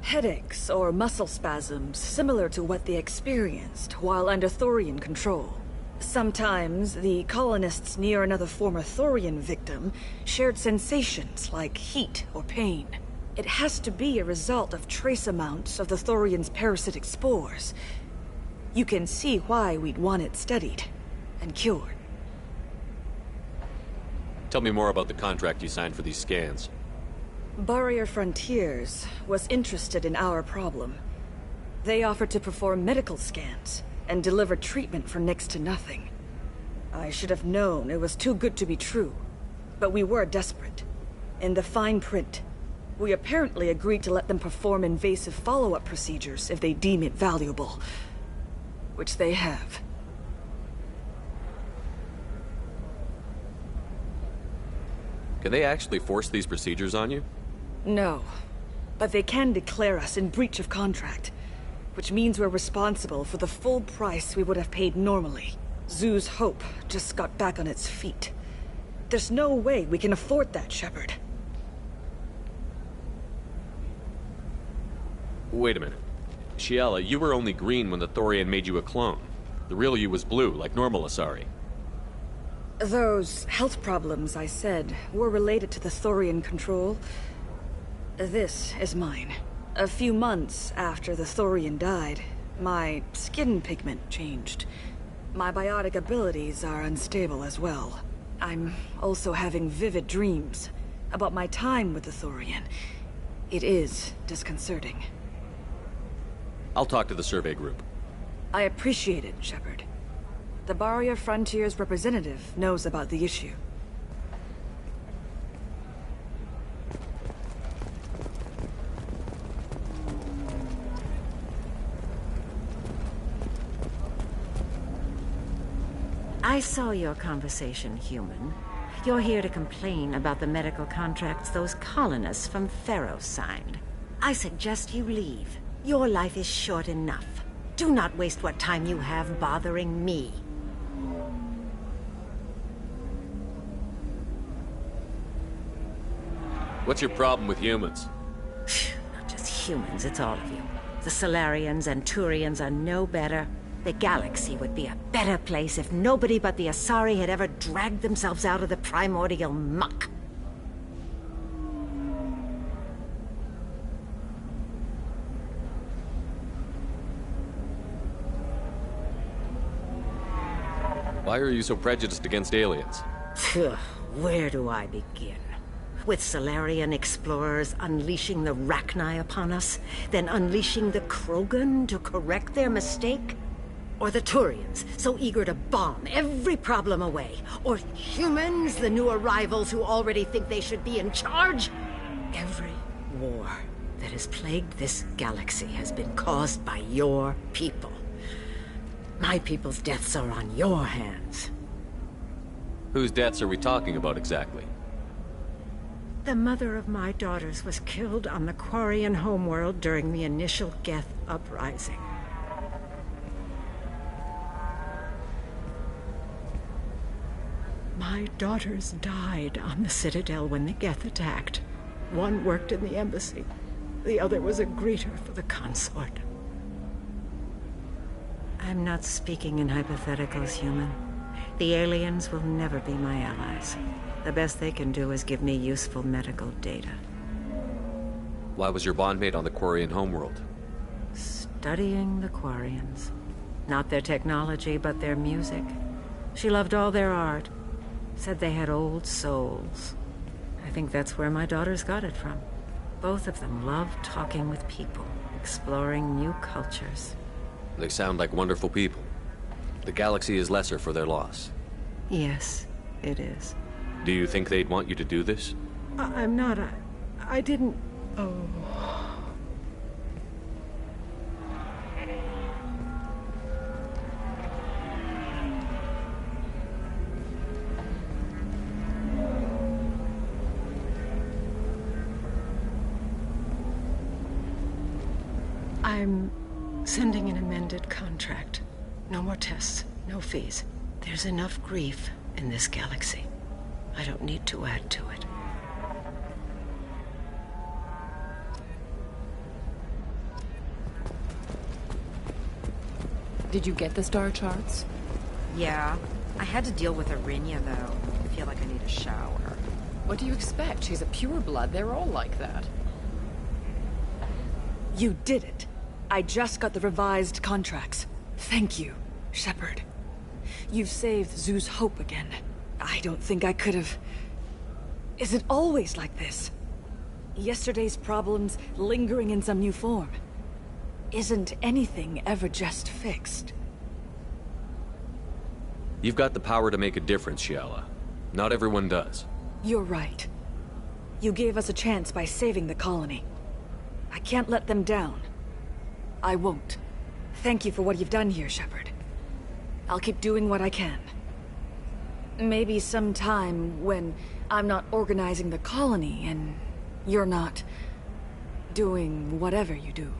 Headaches or muscle spasms similar to what they experienced while under Thorian control. Sometimes the colonists near another former Thorian victim shared sensations like heat or pain. It has to be a result of trace amounts of the Thorian's parasitic spores. You can see why we'd want it studied and cured. Tell me more about the contract you signed for these scans. Barrier Frontiers was interested in our problem. They offered to perform medical scans and deliver treatment for next to nothing. I should have known it was too good to be true, but we were desperate. In the fine print, we apparently agreed to let them perform invasive follow-up procedures if they deem it valuable, which they have. Can they actually force these procedures on you? No, but they can declare us in breach of contract, which means we're responsible for the full price we would have paid normally. Zoo's Hope just got back on its feet. There's no way we can afford that, Shepard. Wait a minute. Shiala, you were only green when the Thorian made you a clone. The real you was blue, like normal Asari. Those health problems I said were related to the Thorian control. This is mine. A few months after the Thorian died, my skin pigment changed. My biotic abilities are unstable as well. I'm also having vivid dreams about my time with the Thorian. It is disconcerting. I'll talk to the survey group. I appreciate it, Shepard. The Barrier Frontier's representative knows about the issue. I saw your conversation, human. You're here to complain about the medical contracts those colonists from Pharaoh signed. I suggest you leave. Your life is short enough. Do not waste what time you have bothering me. What's your problem with humans? Not just humans, it's all of you. The Solarians and Turians are no better. The galaxy would be a better place if nobody but the Asari had ever dragged themselves out of the primordial muck. Why are you so prejudiced against aliens? Where do I begin? With Solarian explorers unleashing the Rachni upon us, then unleashing the Krogan to correct their mistake? Or the Turians, so eager to bomb every problem away? Or humans, the new arrivals who already think they should be in charge? Every war that has plagued this galaxy has been caused by your people. My people's deaths are on your hands. Whose deaths are we talking about exactly? The mother of my daughters was killed on the Quarian homeworld during the initial Geth uprising. My daughters died on the Citadel when the Geth attacked. One worked in the embassy. The other was a greeter for the consort. I'm not speaking in hypotheticals, human. The aliens will never be my allies. The best they can do is give me useful medical data. Why was your bondmate on the Quarian homeworld? Studying the Quarians. Not their technology, but their music. She loved all their art. Said they had old souls. I think that's where my daughters got it from. Both of them love talking with people, exploring new cultures. They sound like wonderful people. The galaxy is lesser for their loss. Yes, it is. Do you think they'd want you to do this? I'm not. I didn't. Oh. I'm sending an amended contract. No more tests, no fees. There's enough grief in this galaxy. I don't need to add to it. Did you get the star charts? Yeah. I had to deal with Arinya, though. I feel like I need a shower. What do you expect? She's a pureblood. They're all like that. You did it. I just got the revised contracts. Thank you, Shepard. You've saved Zoo's hope again. I don't think I could have... Is it always like this? Yesterday's problems lingering in some new form. Isn't anything ever just fixed? You've got the power to make a difference, Shiala. Not everyone does. You're right. You gave us a chance by saving the colony. I can't let them down. I won't. Thank you for what you've done here, Shepard. I'll keep doing what I can. Maybe sometime when I'm not organizing the colony and you're not doing whatever you do.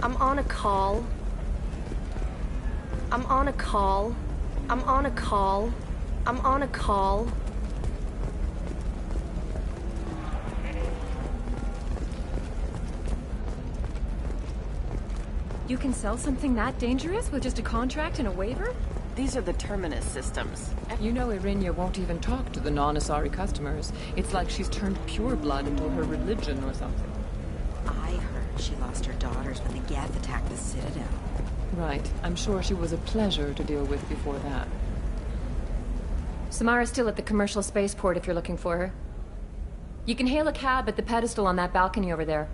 I'm on a call. I'm on a call. I'm on a call. I'm on a call. You can sell something that dangerous with just a contract and a waiver? These are the Terminus systems. You know Irinia won't even talk to the non-Asari customers. It's like she's turned pureblood into her religion or something. I heard she lost her daughters when the Geth attacked the Citadel. Right. I'm sure she was a pleasure to deal with before that. Samara's still at the commercial spaceport if you're looking for her. You can hail a cab at the pedestal on that balcony over there.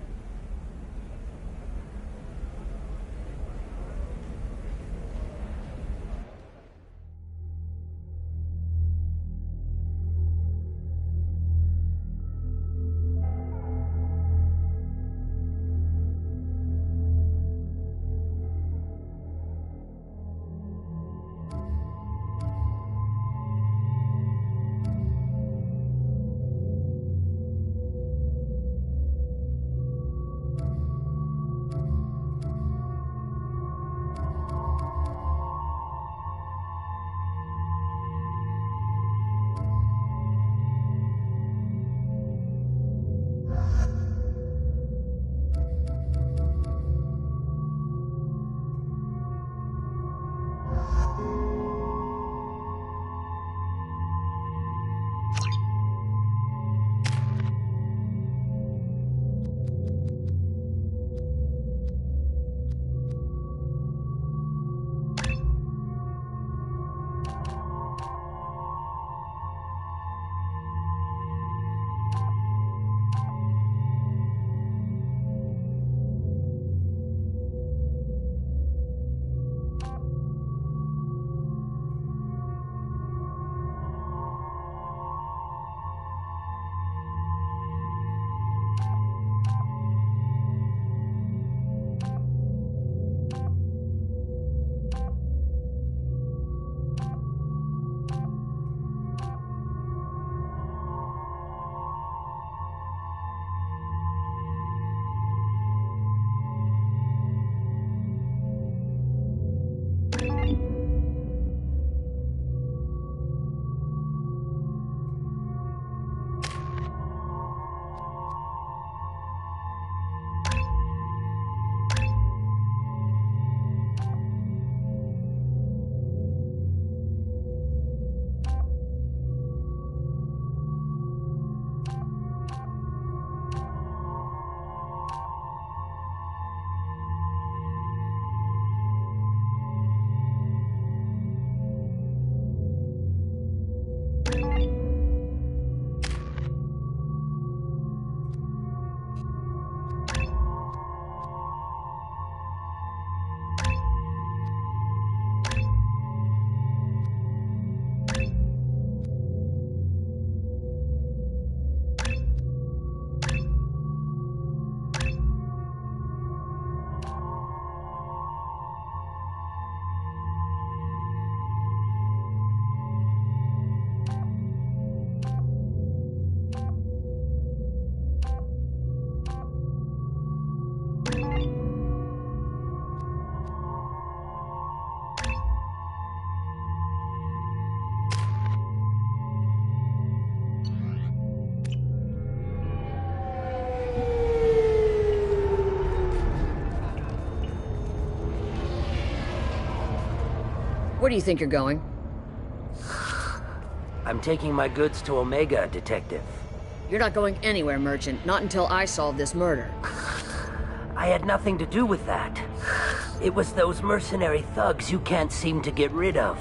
Where do you think you're going? I'm taking my goods to Omega, Detective. You're not going anywhere, Merchant. Not until I solve this murder. I had nothing to do with that. It was those mercenary thugs you can't seem to get rid of.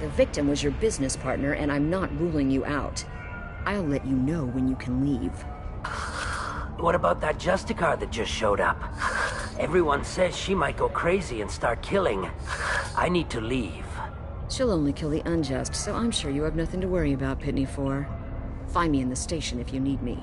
The victim was your business partner, and I'm not ruling you out. I'll let you know when you can leave. What about that Justicar that just showed up? Everyone says she might go crazy and start killing. I need to leave. She'll only kill the unjust, so I'm sure you have nothing to worry about, Pitney 4. Find me in the station if you need me.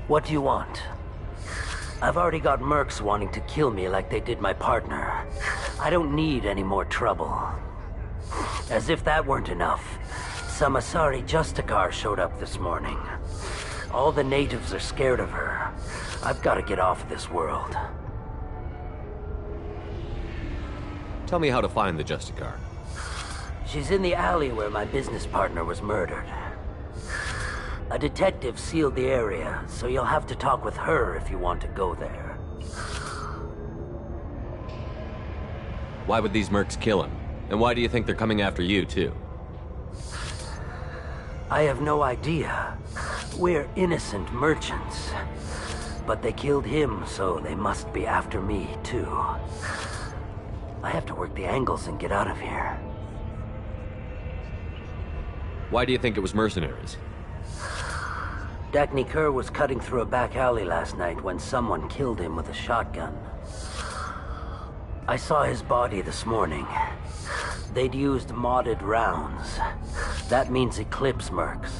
What do you want? I've already got mercs wanting to kill me like they did my partner. I don't need any more trouble. As if that weren't enough, some Asari Justicar showed up this morning. All the natives are scared of her. I've got to get off of this world. Tell me how to find the Justicar. She's in the alley where my business partner was murdered. A detective sealed the area, so you'll have to talk with her if you want to go there. Why would these mercs kill him? And why do you think they're coming after you, too? I have no idea. We're innocent merchants. But they killed him, so they must be after me, too. I have to work the angles and get out of here. Why do you think it was mercenaries? Dagny Kerr was cutting through a back alley last night when someone killed him with a shotgun. I saw his body this morning. They'd used modded rounds. That means Eclipse mercs.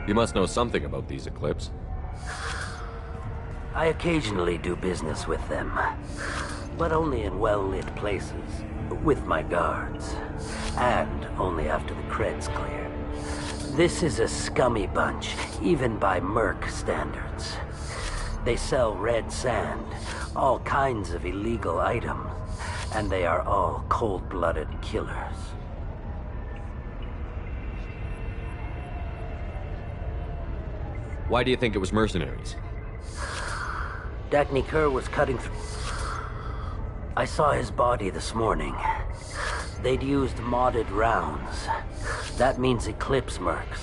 You must know something about these Eclipse. I occasionally do business with them, but only in well-lit places, with my guards, and only after the cred's clear. This is a scummy bunch, even by merc standards. They sell red sand, all kinds of illegal items, and they are all cold-blooded killers. Why do you think it was mercenaries? Dagny Kerr was cutting through... I saw his body this morning. They'd used modded rounds. That means Eclipse mercs.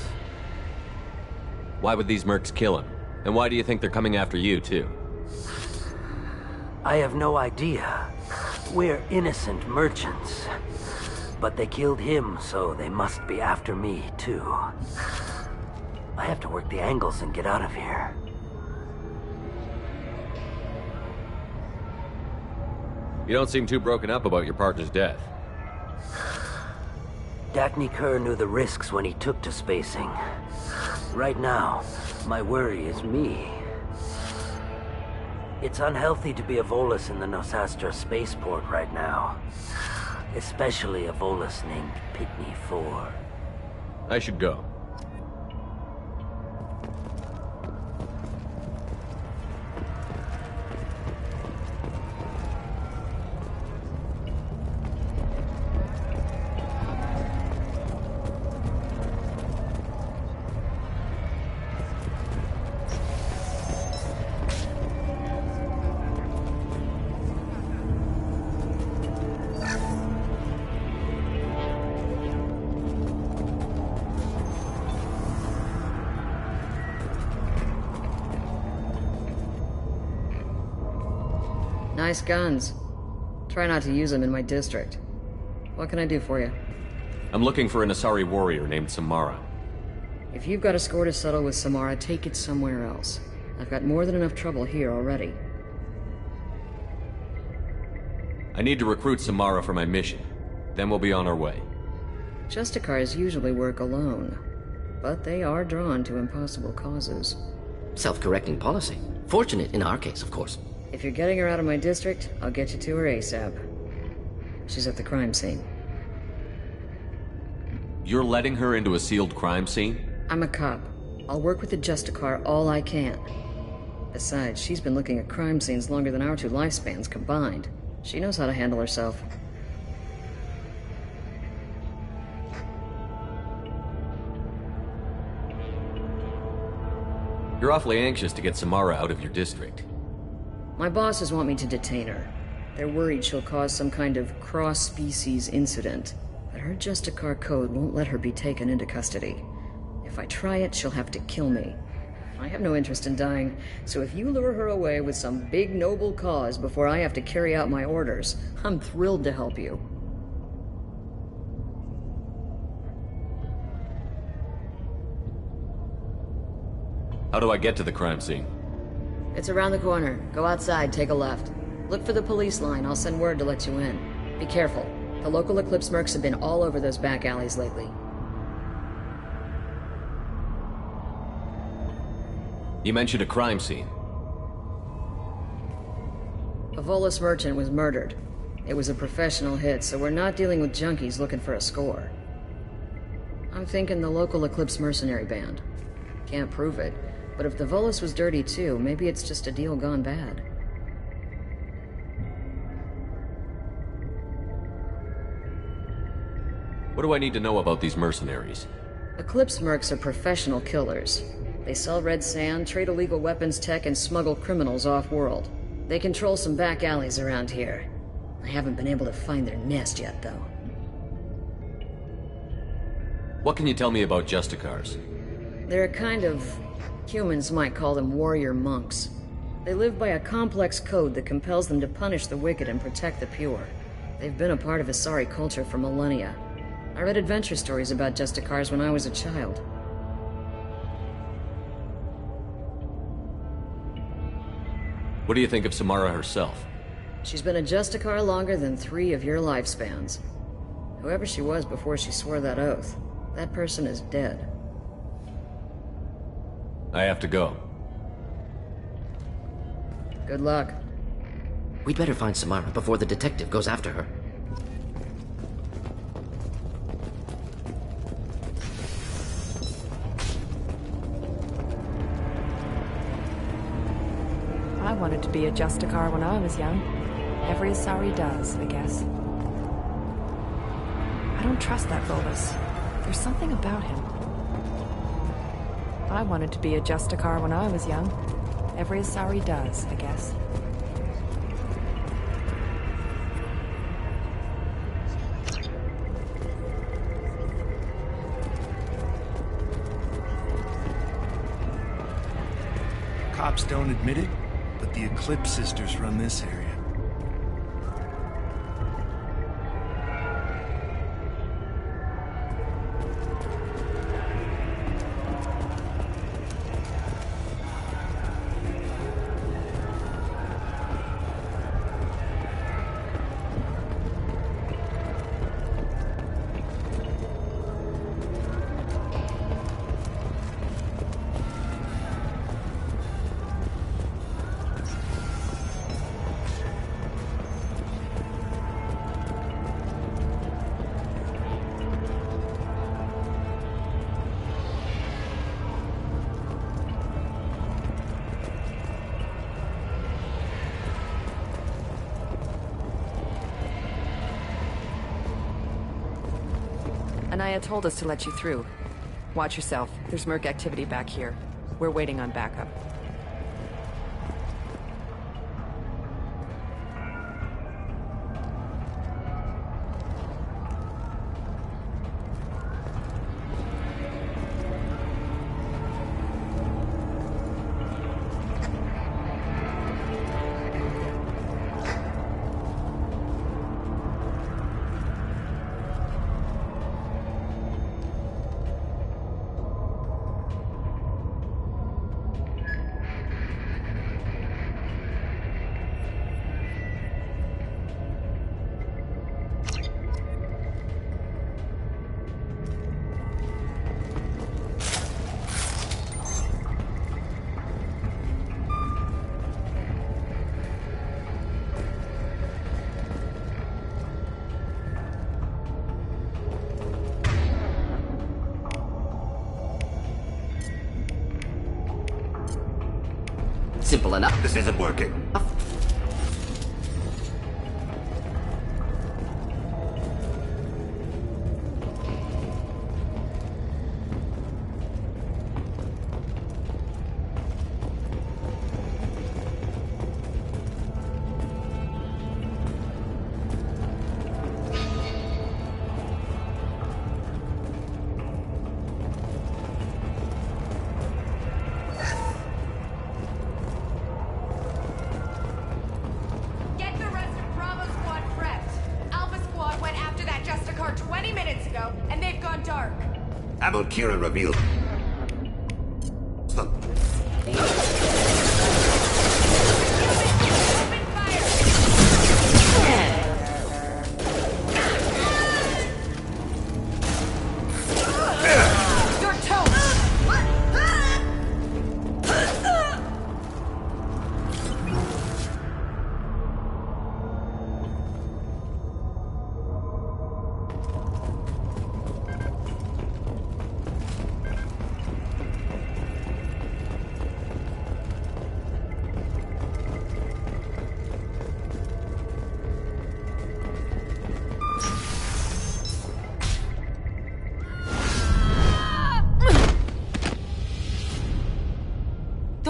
Why would these mercs kill him? And why do you think they're coming after you, too? I have no idea. We're innocent merchants. But they killed him, so they must be after me, too. I have to work the angles and get out of here. You don't seem too broken up about your partner's death. Dagny Kerr knew the risks when he took to spacing. Right now, my worry is me. It's unhealthy to be a Volus in the Nosastra spaceport right now. Especially a Volus named Pitney 4. I should go. Nice guns. Try not to use them in my district. What can I do for you? I'm looking for an Asari warrior named Samara. If you've got a score to settle with Samara, take it somewhere else. I've got more than enough trouble here already. I need to recruit Samara for my mission. Then we'll be on our way. Justicars usually work alone, but they are drawn to impossible causes. Self-correcting policy. Fortunate in our case, of course. If you're getting her out of my district, I'll get you to her ASAP. She's at the crime scene. You're letting her into a sealed crime scene? I'm a cop. I'll work with the Justicar all I can. Besides, she's been looking at crime scenes longer than our two lifespans combined. She knows how to handle herself. You're awfully anxious to get Samara out of your district. My bosses want me to detain her. They're worried she'll cause some kind of cross-species incident, but her Justicar code won't let her be taken into custody. If I try it, she'll have to kill me. I have no interest in dying, so if you lure her away with some big noble cause before I have to carry out my orders, I'm thrilled to help you. How do I get to the crime scene? It's around the corner. Go outside, take a left. Look for the police line. I'll send word to let you in. Be careful. The local Eclipse mercs have been all over those back alleys lately. You mentioned a crime scene. A Volus merchant was murdered. It was a professional hit, so we're not dealing with junkies looking for a score. I'm thinking the local Eclipse mercenary band. Can't prove it, but if the Volus was dirty too, maybe it's just a deal gone bad. What do I need to know about these mercenaries? Eclipse mercs are professional killers. They sell red sand, trade illegal weapons tech, and smuggle criminals off-world. They control some back alleys around here. I haven't been able to find their nest yet, though. What can you tell me about Justicars? They're a kind of... humans might call them warrior monks. They live by a complex code that compels them to punish the wicked and protect the pure. They've been a part of Asari culture for millennia. I read adventure stories about Justicars when I was a child. What do you think of Samara herself? She's been a Justicar longer than 3 of your lifespans. Whoever she was before she swore that oath, that person is dead. I have to go. Good luck. We'd better find Samara before the detective goes after her. I wanted to be a Justicar when I was young. Every Asari does, I guess. I don't trust that Volus. There's something about him. I wanted to be a Justicar when I was young. Every Asari does, I guess. Cops don't admit it, but the Eclipse sisters run this area. Anaya told us to let you through. Watch yourself. There's merc activity back here. We're waiting on backup. Simple enough. This isn't working. Kira revealed.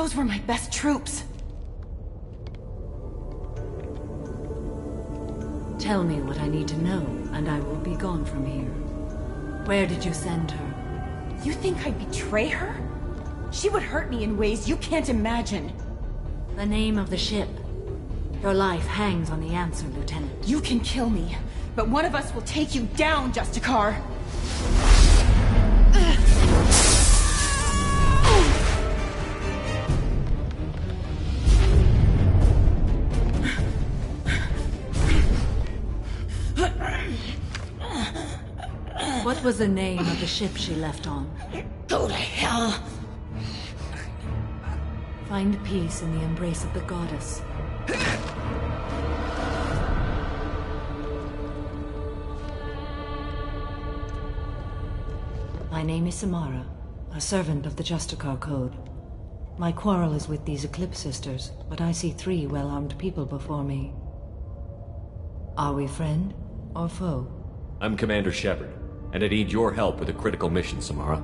Those were my best troops. Tell me what I need to know, and I will be gone from here. Where did you send her? You think I'd betray her? She would hurt me in ways you can't imagine. The name of the ship. Your life hangs on the answer, Lieutenant. You can kill me, but one of us will take you down, Justicar. What was the name of the ship she left on? Go to hell! Find peace in the embrace of the goddess. My name is Samara, a servant of the Justicar Code. My quarrel is with these Eclipse Sisters, but I see 3 well-armed people before me. Are we friend or foe? I'm Commander Shepard, and I need your help with a critical mission, Samara.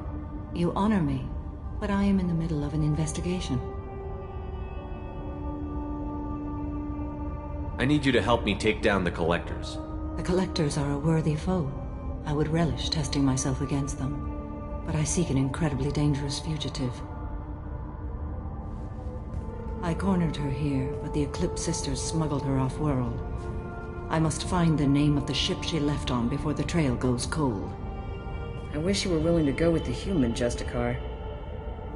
You honor me, but I am in the middle of an investigation. I need you to help me take down the Collectors. The Collectors are a worthy foe. I would relish testing myself against them. But I seek an incredibly dangerous fugitive. I cornered her here, but the Eclipse Sisters smuggled her off-world. I must find the name of the ship she left on before the trail goes cold. I wish you were willing to go with the human, Justicar.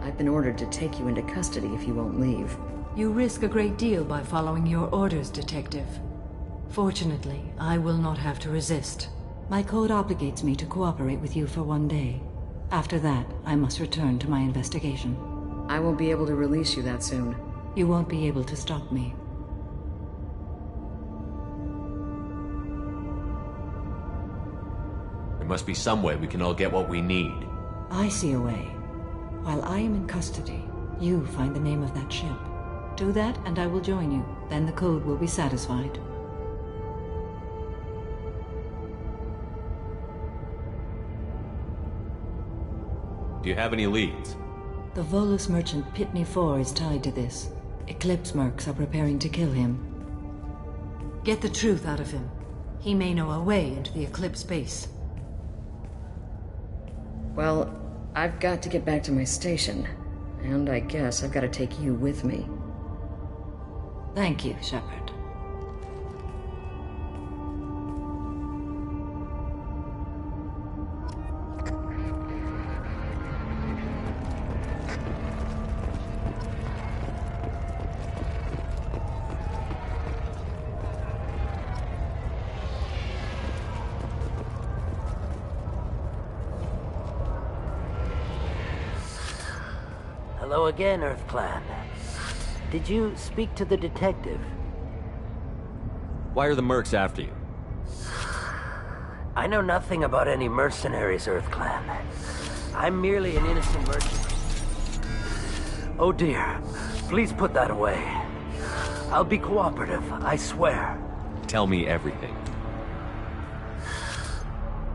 I've been ordered to take you into custody if you won't leave. You risk a great deal by following your orders, Detective. Fortunately, I will not have to resist. My code obligates me to cooperate with you for 1 day. After that, I must return to my investigation. I won't be able to release you that soon. You won't be able to stop me. There must be some way we can all get what we need. I see a way. While I am in custody, you find the name of that ship. Do that, and I will join you. Then the code will be satisfied. Do you have any leads? The Volus merchant Pitney 4 is tied to this. Eclipse mercs are preparing to kill him. Get the truth out of him. He may know a way into the Eclipse base. Well, I've got to get back to my station. And I guess I've got to take you with me. Thank you, Shepard. Hello again, Earth Clan. Did you speak to the detective? Why are the mercs after you? I know nothing about any mercenaries, Earth Clan. I'm merely an innocent merchant. Oh dear, please put that away. I'll be cooperative, I swear. Tell me everything.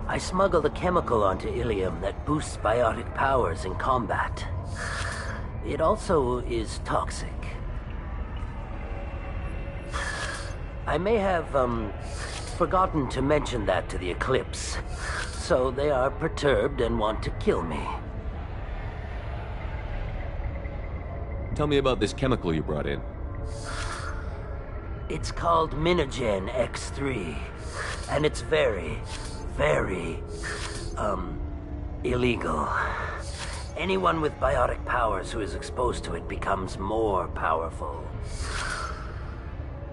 I smuggled a chemical onto Ilium that boosts biotic powers in combat. It also is toxic. I may have, forgotten to mention that to the Eclipse, so they are perturbed and want to kill me. Tell me about this chemical you brought in. It's called Minogen X3, and it's very, very, illegal. Anyone with biotic powers who is exposed to it becomes more powerful.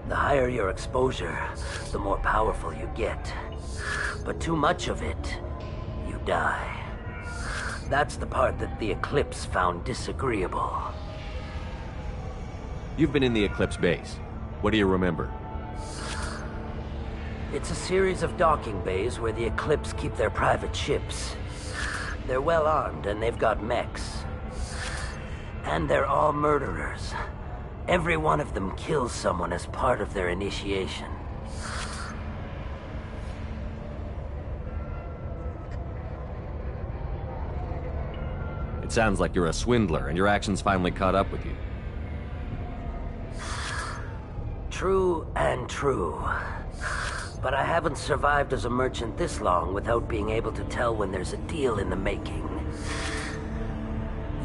The higher your exposure, the more powerful you get. But too much of it, you die. That's the part that the Eclipse found disagreeable. You've been in the Eclipse base. What do you remember? It's a series of docking bays where the Eclipse keep their private ships. They're well armed and they've got mechs. And they're all murderers. Every one of them kills someone as part of their initiation. It sounds like you're a swindler and your actions finally caught up with you. True and true. But I haven't survived as a merchant this long without being able to tell when there's a deal in the making.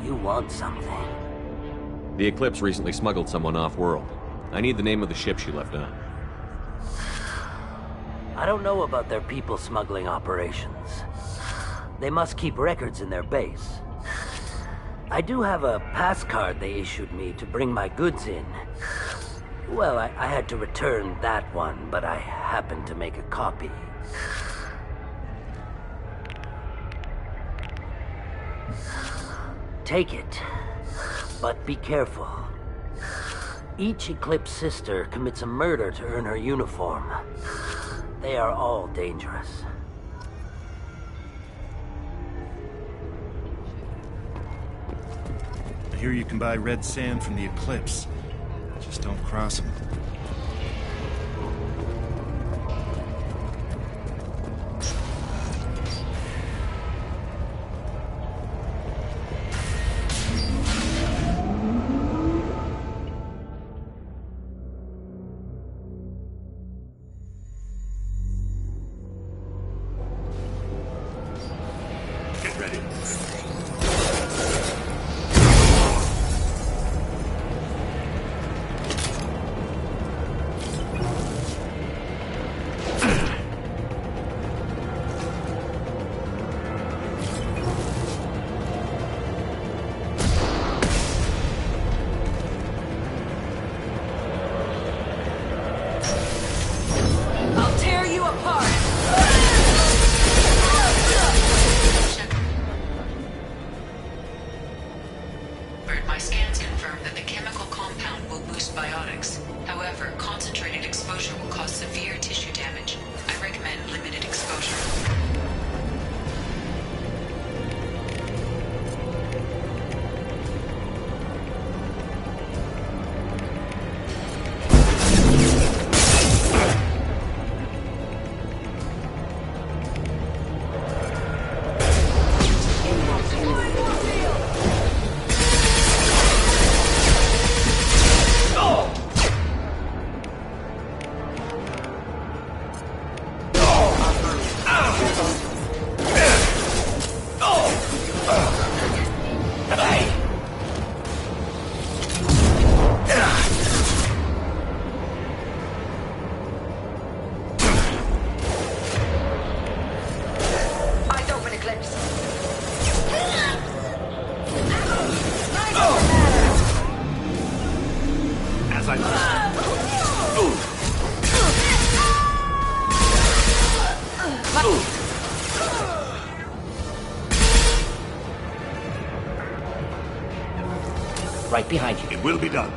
You want something. The Eclipse recently smuggled someone off-world. I need the name of the ship she left on. I don't know about their people smuggling operations. They must keep records in their base. I do have a pass card they issued me to bring my goods in. Well, I had to return that one, but I happened to make a copy. Take it, but be careful. Each Eclipse sister commits a murder to earn her uniform. They are all dangerous. I hear you can buy red sand from the Eclipse. Just don't cross them. Get ready. I'll tear you apart! My scans confirm that the chemical compound will boost biotics. However, concentrated exposure will cause severe tissue damage. I recommend limited exposure. Eyes open, Eclipse. As I Right behind you. It will be done.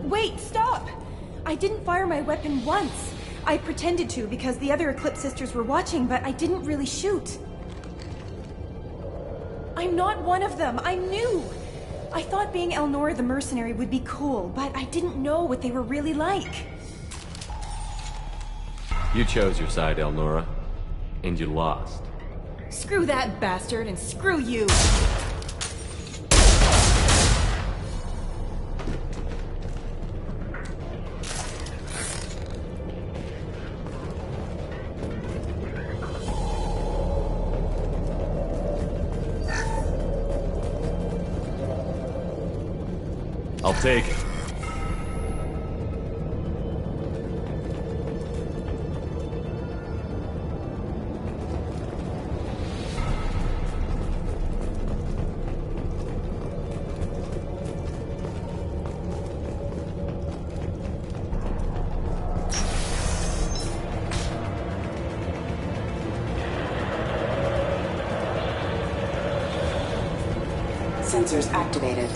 Wait, stop! I didn't fire my weapon once. I pretended to because the other Eclipse sisters were watching, but I didn't really shoot. I'm not one of them. I knew. I thought being Elnora the mercenary would be cool, but I didn't know what they were really like. You chose your side, Elnora. And you lost. Screw that bastard and screw you. I'll take it. Sensors activated.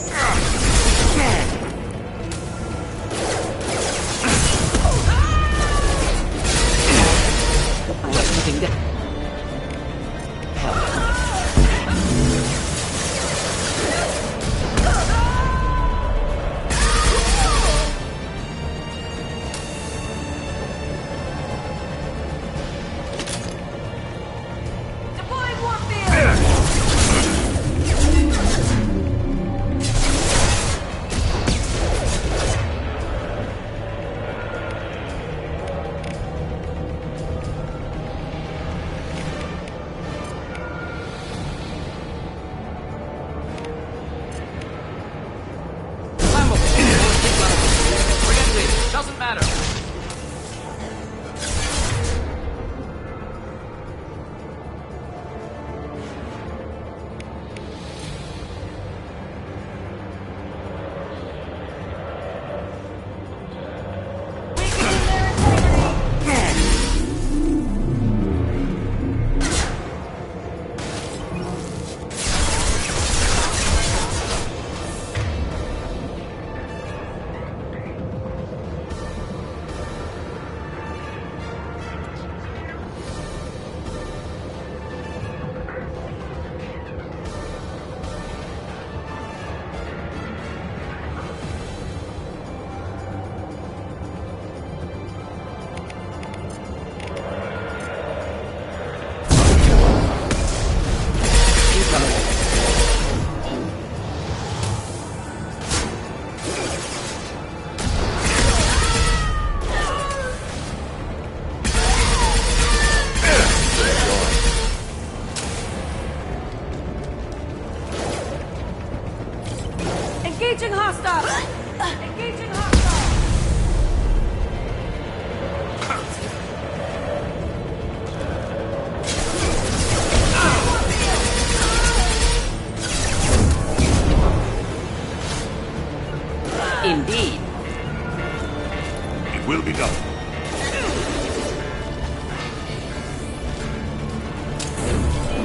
Doesn't matter. Engaging hostile! Engaging hostile! Indeed. It will be done.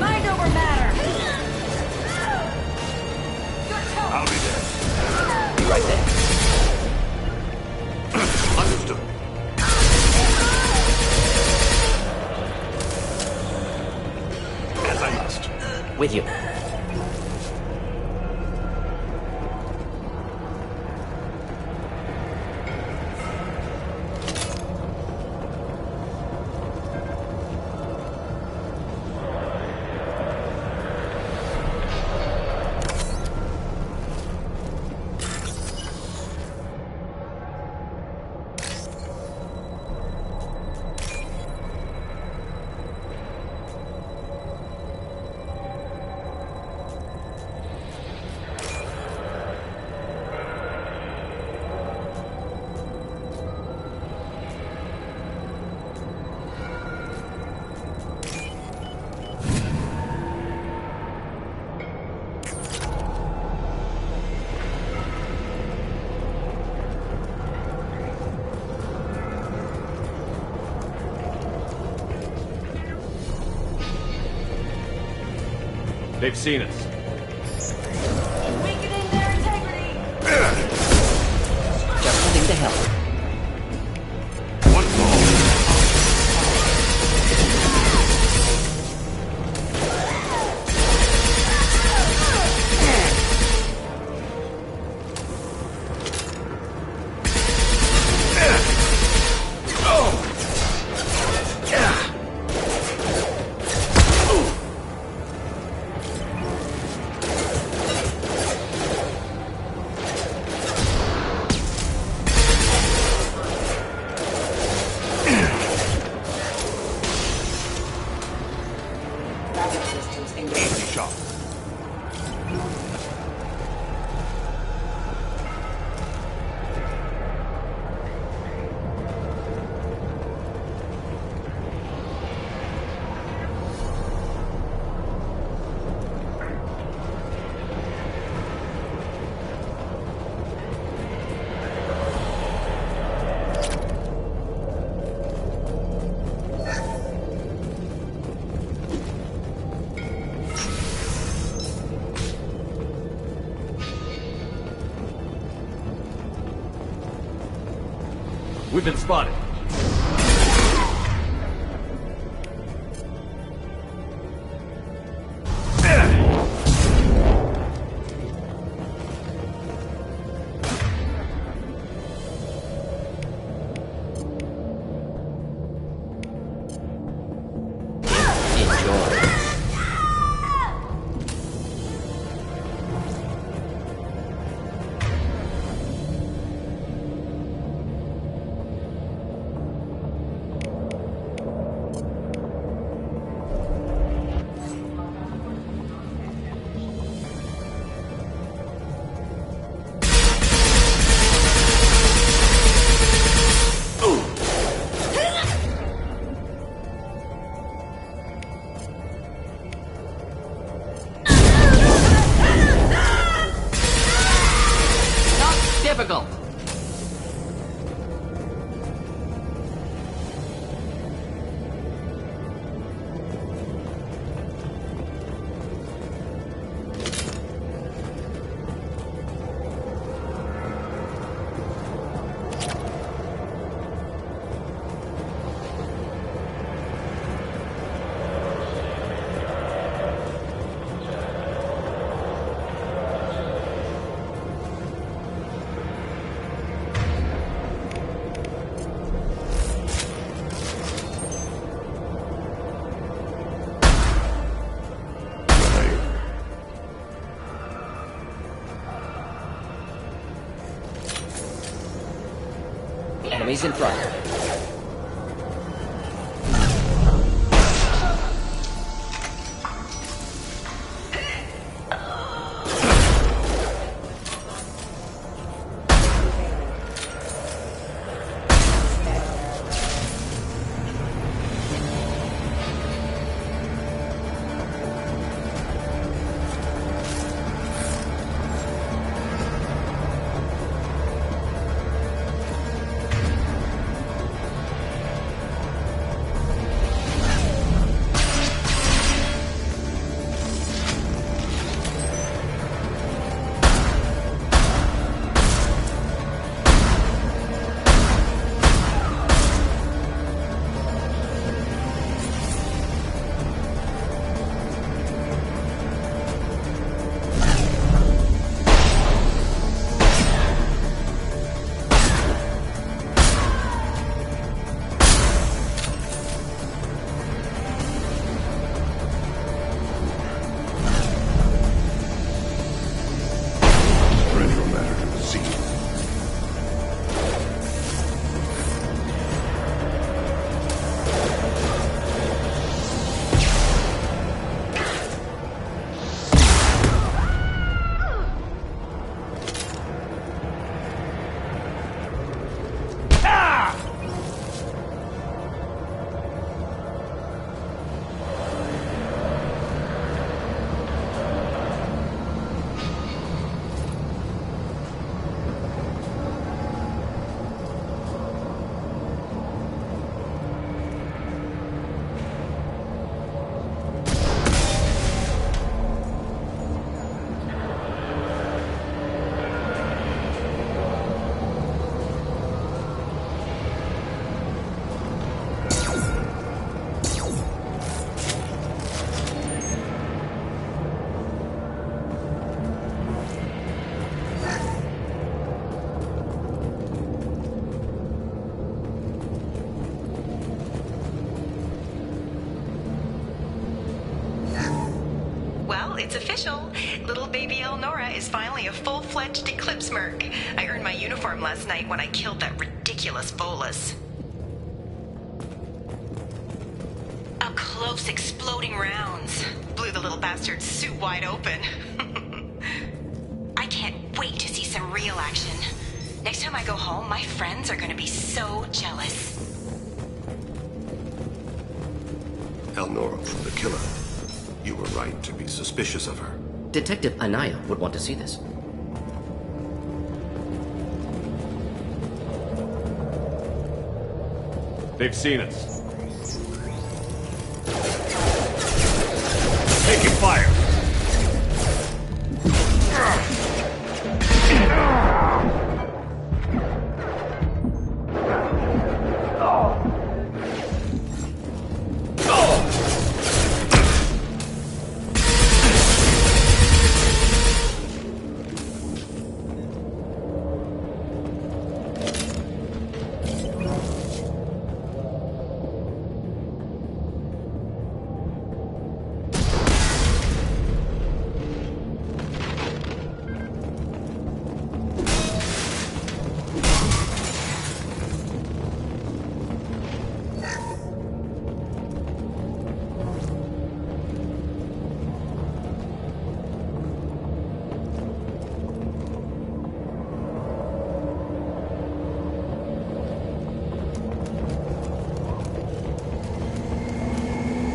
Mind over matter! I'll be there. Be right there. Understood. As I must. With you. They've seen us. Weakening their integrity! Just something to help. One fall. We've been spotted. Difficult. Enemies in front. Well, it's official. Little baby Elnora is finally a full-fledged Eclipse Merc. I earned my uniform last night when I killed that ridiculous Volus. Up close, exploding rounds. Blew the little bastard's suit wide open. wait to see some real action. Next time I go home, my friends are gonna be so jealous. Elnora, the killer. You were right to be suspicious of her. Detective Anaya would want to see this. They've seen us. Taking fire!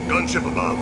Gunship above.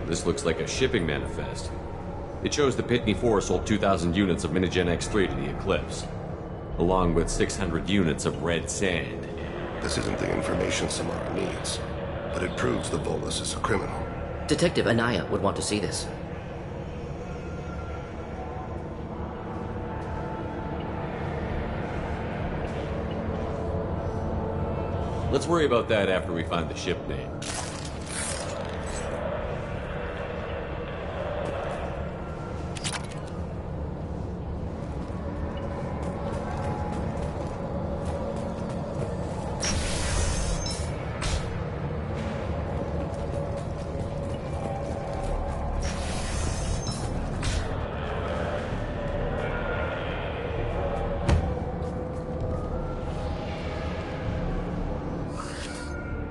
This looks like a shipping manifest. It shows the Pitney 4 sold 2,000 units of Minigen X3 to the Eclipse, along with 600 units of red sand. This isn't the information Samara needs, but it proves the Volus is a criminal. Detective Anaya would want to see this. Let's worry about that after we find the ship name.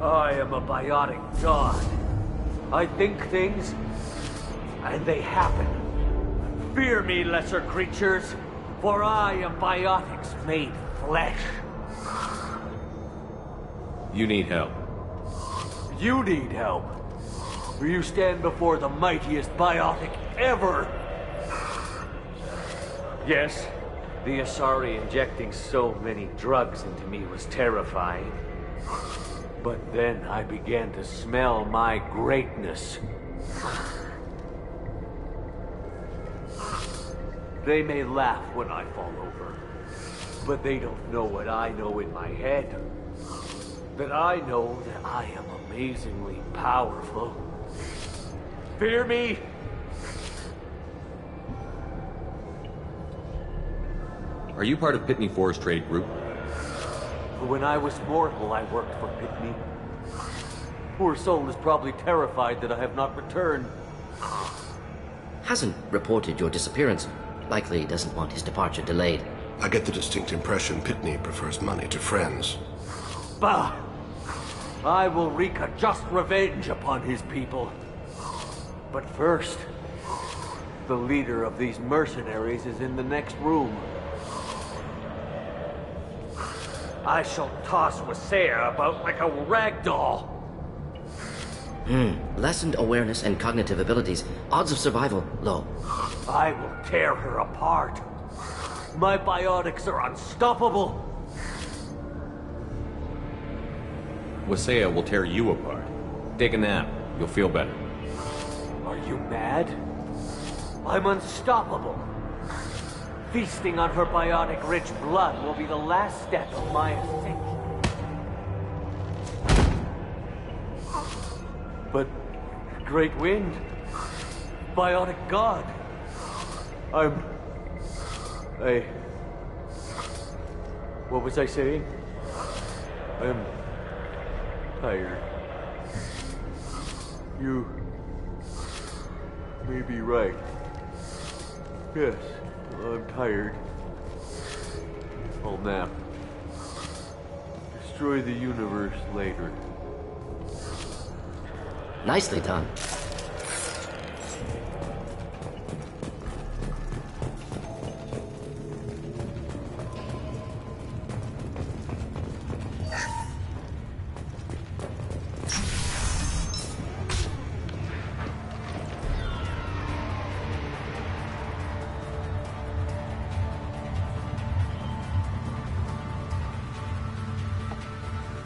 I am a biotic god. I think things, and they happen. Fear me, lesser creatures, for I am biotics made flesh. You need help. You need help. Or you stand before the mightiest biotic ever. Yes, the Asari injecting so many drugs into me was terrifying. But then I began to smell my greatness. They may laugh when I fall over, but they don't know what I know in my head. That I know that I am amazingly powerful. Fear me? Are you part of Pitney 4's trade group? When I was mortal, I worked for Pitney. Poor soul is probably terrified that I have not returned. Hasn't reported your disappearance. Likely doesn't want his departure delayed. I get the distinct impression Pitney prefers money to friends. Bah! I will wreak a just revenge upon his people. But first, the leader of these mercenaries is in the next room. I shall toss Wasea about like a rag doll. Lessened awareness and cognitive abilities. Odds of survival, low. I will tear her apart. My biotics are unstoppable. Wasea will tear you apart. Take a nap. You'll feel better. Are you mad? I'm unstoppable. Feasting on her biotic-rich blood will be the last step of my ascension. But, Great Wind, Biotic God, what was I saying? I'm tired. You may be right. Yes, I'm tired. I'll nap. Destroy the universe later. Nicely done.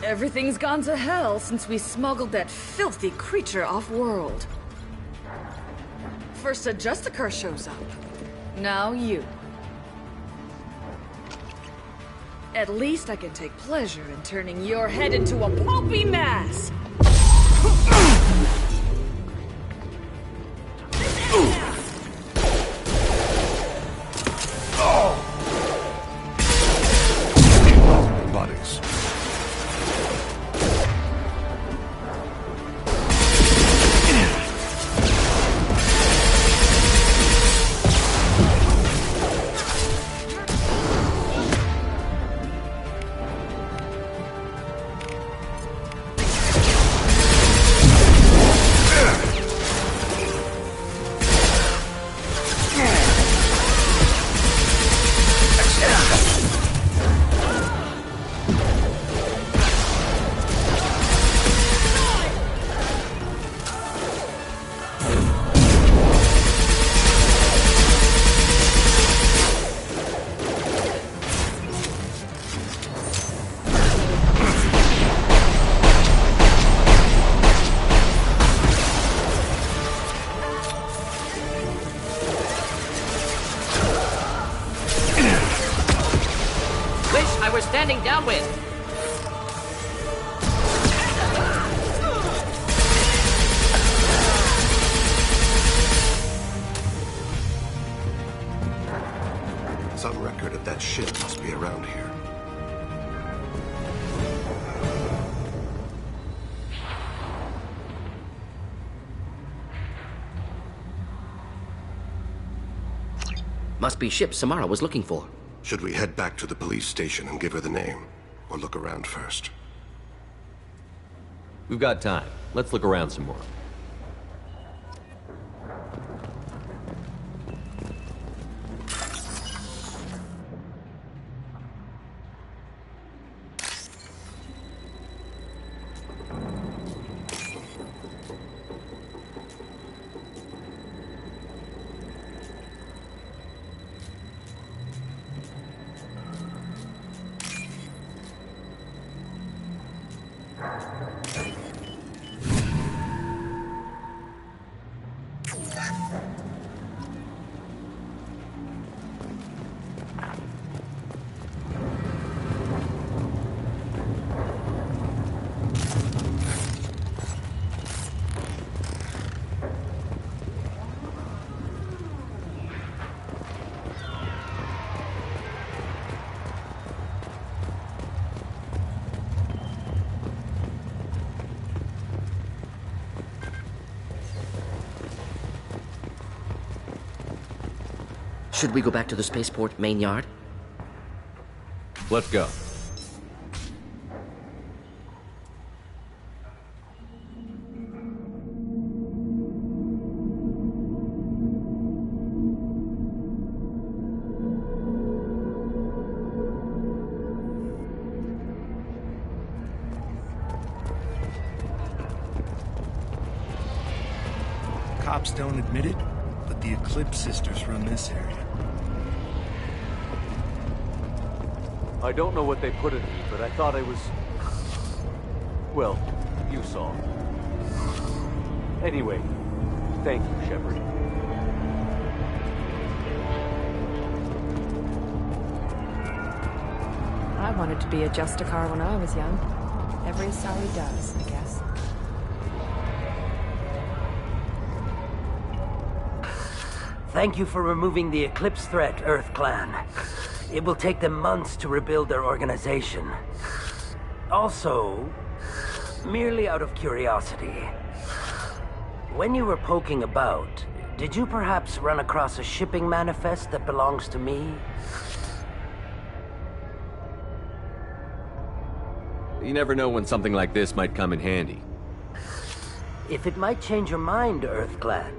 Everything's gone to hell since we smuggled that filthy creature off-world. First a Justicar shows up. Now you. At least I can take pleasure in turning your head into a pulpy mass! Bodies. Standing downwind. Some record of that ship must be around here. Must be ship Samara was looking for. Should we head back to the police station and give her the name? Or look around first? We've got time. Let's look around some more. Should we go back to the spaceport main yard? Let's go. Cops don't admit it, but the Eclipse sisters run this area. I don't know what they put in me, but I thought I was... Well, you saw. Anyway, thank you, Shepard. I wanted to be a Justicar when I was young. Every Sally does, I guess. Thank you for removing the Eclipse threat, Earth Clan. It will take them months to rebuild their organization. Also, merely out of curiosity, when you were poking about, did you perhaps run across a shipping manifest that belongs to me? You never know when something like this might come in handy. If it might change your mind, Earth Clan,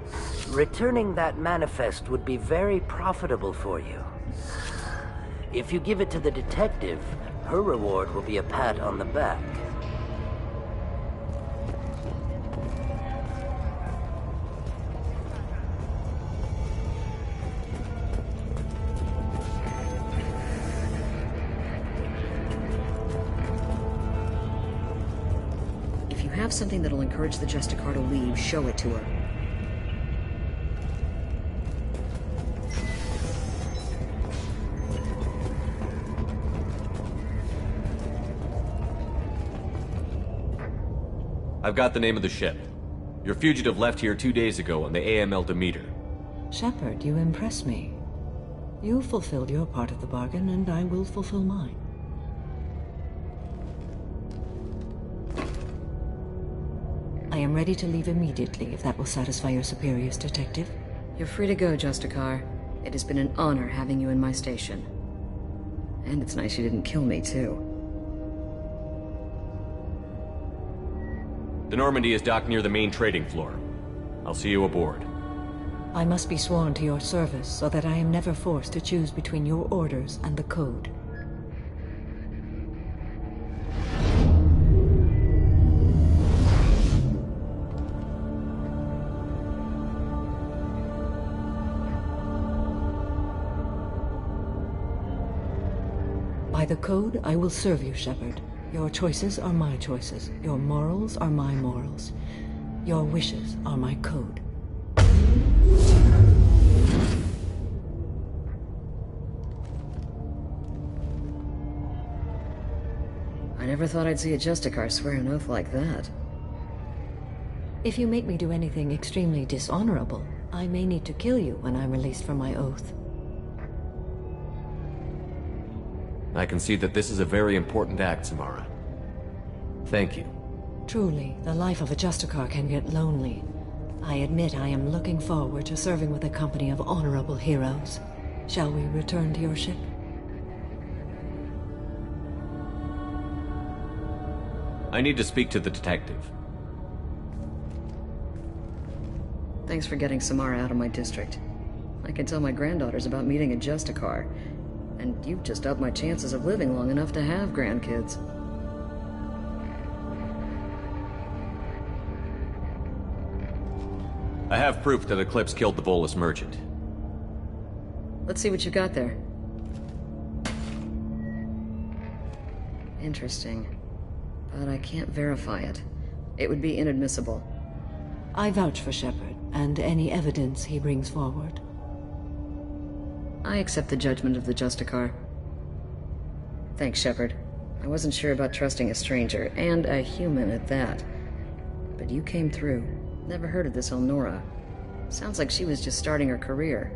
returning that manifest would be very profitable for you. If you give it to the detective, her reward will be a pat on the back. If you have something that'll encourage the Justicar to leave, show it to her. I've got the name of the ship. Your fugitive left here 2 days ago on the AML Demeter. Shepard, you impress me. You fulfilled your part of the bargain, and I will fulfill mine. I am ready to leave immediately, if that will satisfy your superiors, Detective. You're free to go, Justicar. It has been an honor having you in my station. And it's nice you didn't kill me, too. The Normandy is docked near the main trading floor. I'll see you aboard. I must be sworn to your service so that I am never forced to choose between your orders and the Code. By the Code, I will serve you, Shepard. Your choices are my choices. Your morals are my morals. Your wishes are my code. I never thought I'd see a Justicar swear an oath like that. If you make me do anything extremely dishonorable, I may need to kill you when I'm released from my oath. I can see that this is a very important act, Samara. Thank you. Truly, the life of a Justicar can get lonely. I admit I am looking forward to serving with a company of honorable heroes. Shall we return to your ship? I need to speak to the detective. Thanks for getting Samara out of my district. I can tell my granddaughters about meeting a Justicar. And you've just upped my chances of living long enough to have grandkids. I have proof that Eclipse killed the Volus merchant. Let's see what you got there. Interesting. but I can't verify it. It would be inadmissible. I vouch for Shepard and any evidence he brings forward. I accept the judgment of the Justicar. Thanks, Shepard. I wasn't sure about trusting a stranger, and a human at that. But you came through. Never heard of this Elnora. Sounds like she was just starting her career.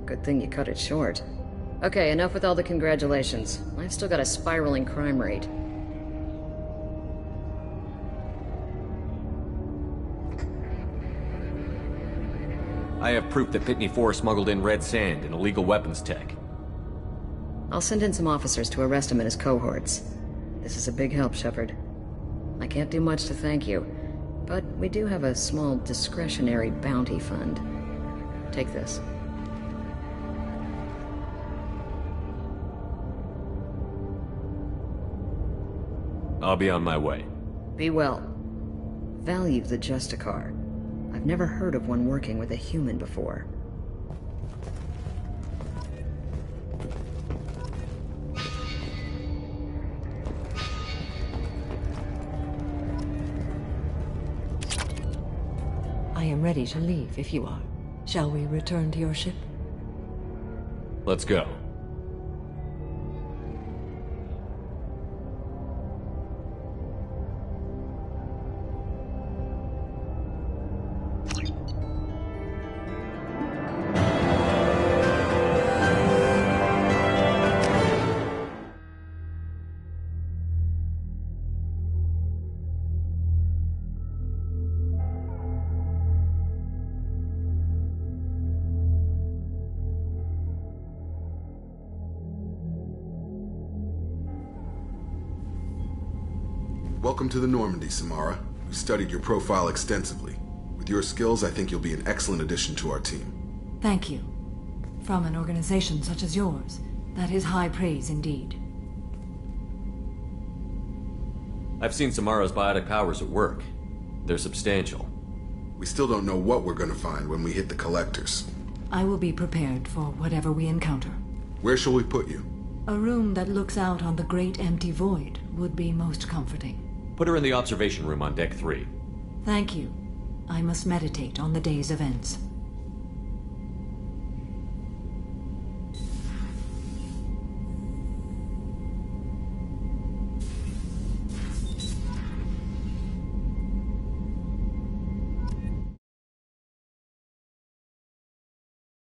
Good thing you cut it short. Okay, enough with all the congratulations. I've still got a spiraling crime rate. I have proof that Pitney 4 smuggled in red sand and illegal weapons tech. I'll send in some officers to arrest him and his cohorts. This is a big help, Shepard. I can't do much to thank you, but we do have a small discretionary bounty fund. Take this. I'll be on my way. Be well. Value the Justicar. I've never heard of one working with a human before. I am ready to leave if you are. Shall we return to your ship? Let's go. Welcome to the Normandy, Samara. We studied your profile extensively. With your skills, I think you'll be an excellent addition to our team. Thank you. From an organization such as yours, that is high praise indeed. I've seen Samara's biotic powers at work. They're substantial. We still don't know what we're gonna find when we hit the collectors. I will be prepared for whatever we encounter. Where shall we put you? A room that looks out on the great empty void would be most comforting. Put her in the observation room on Deck 3. Thank you. I must meditate on the day's events.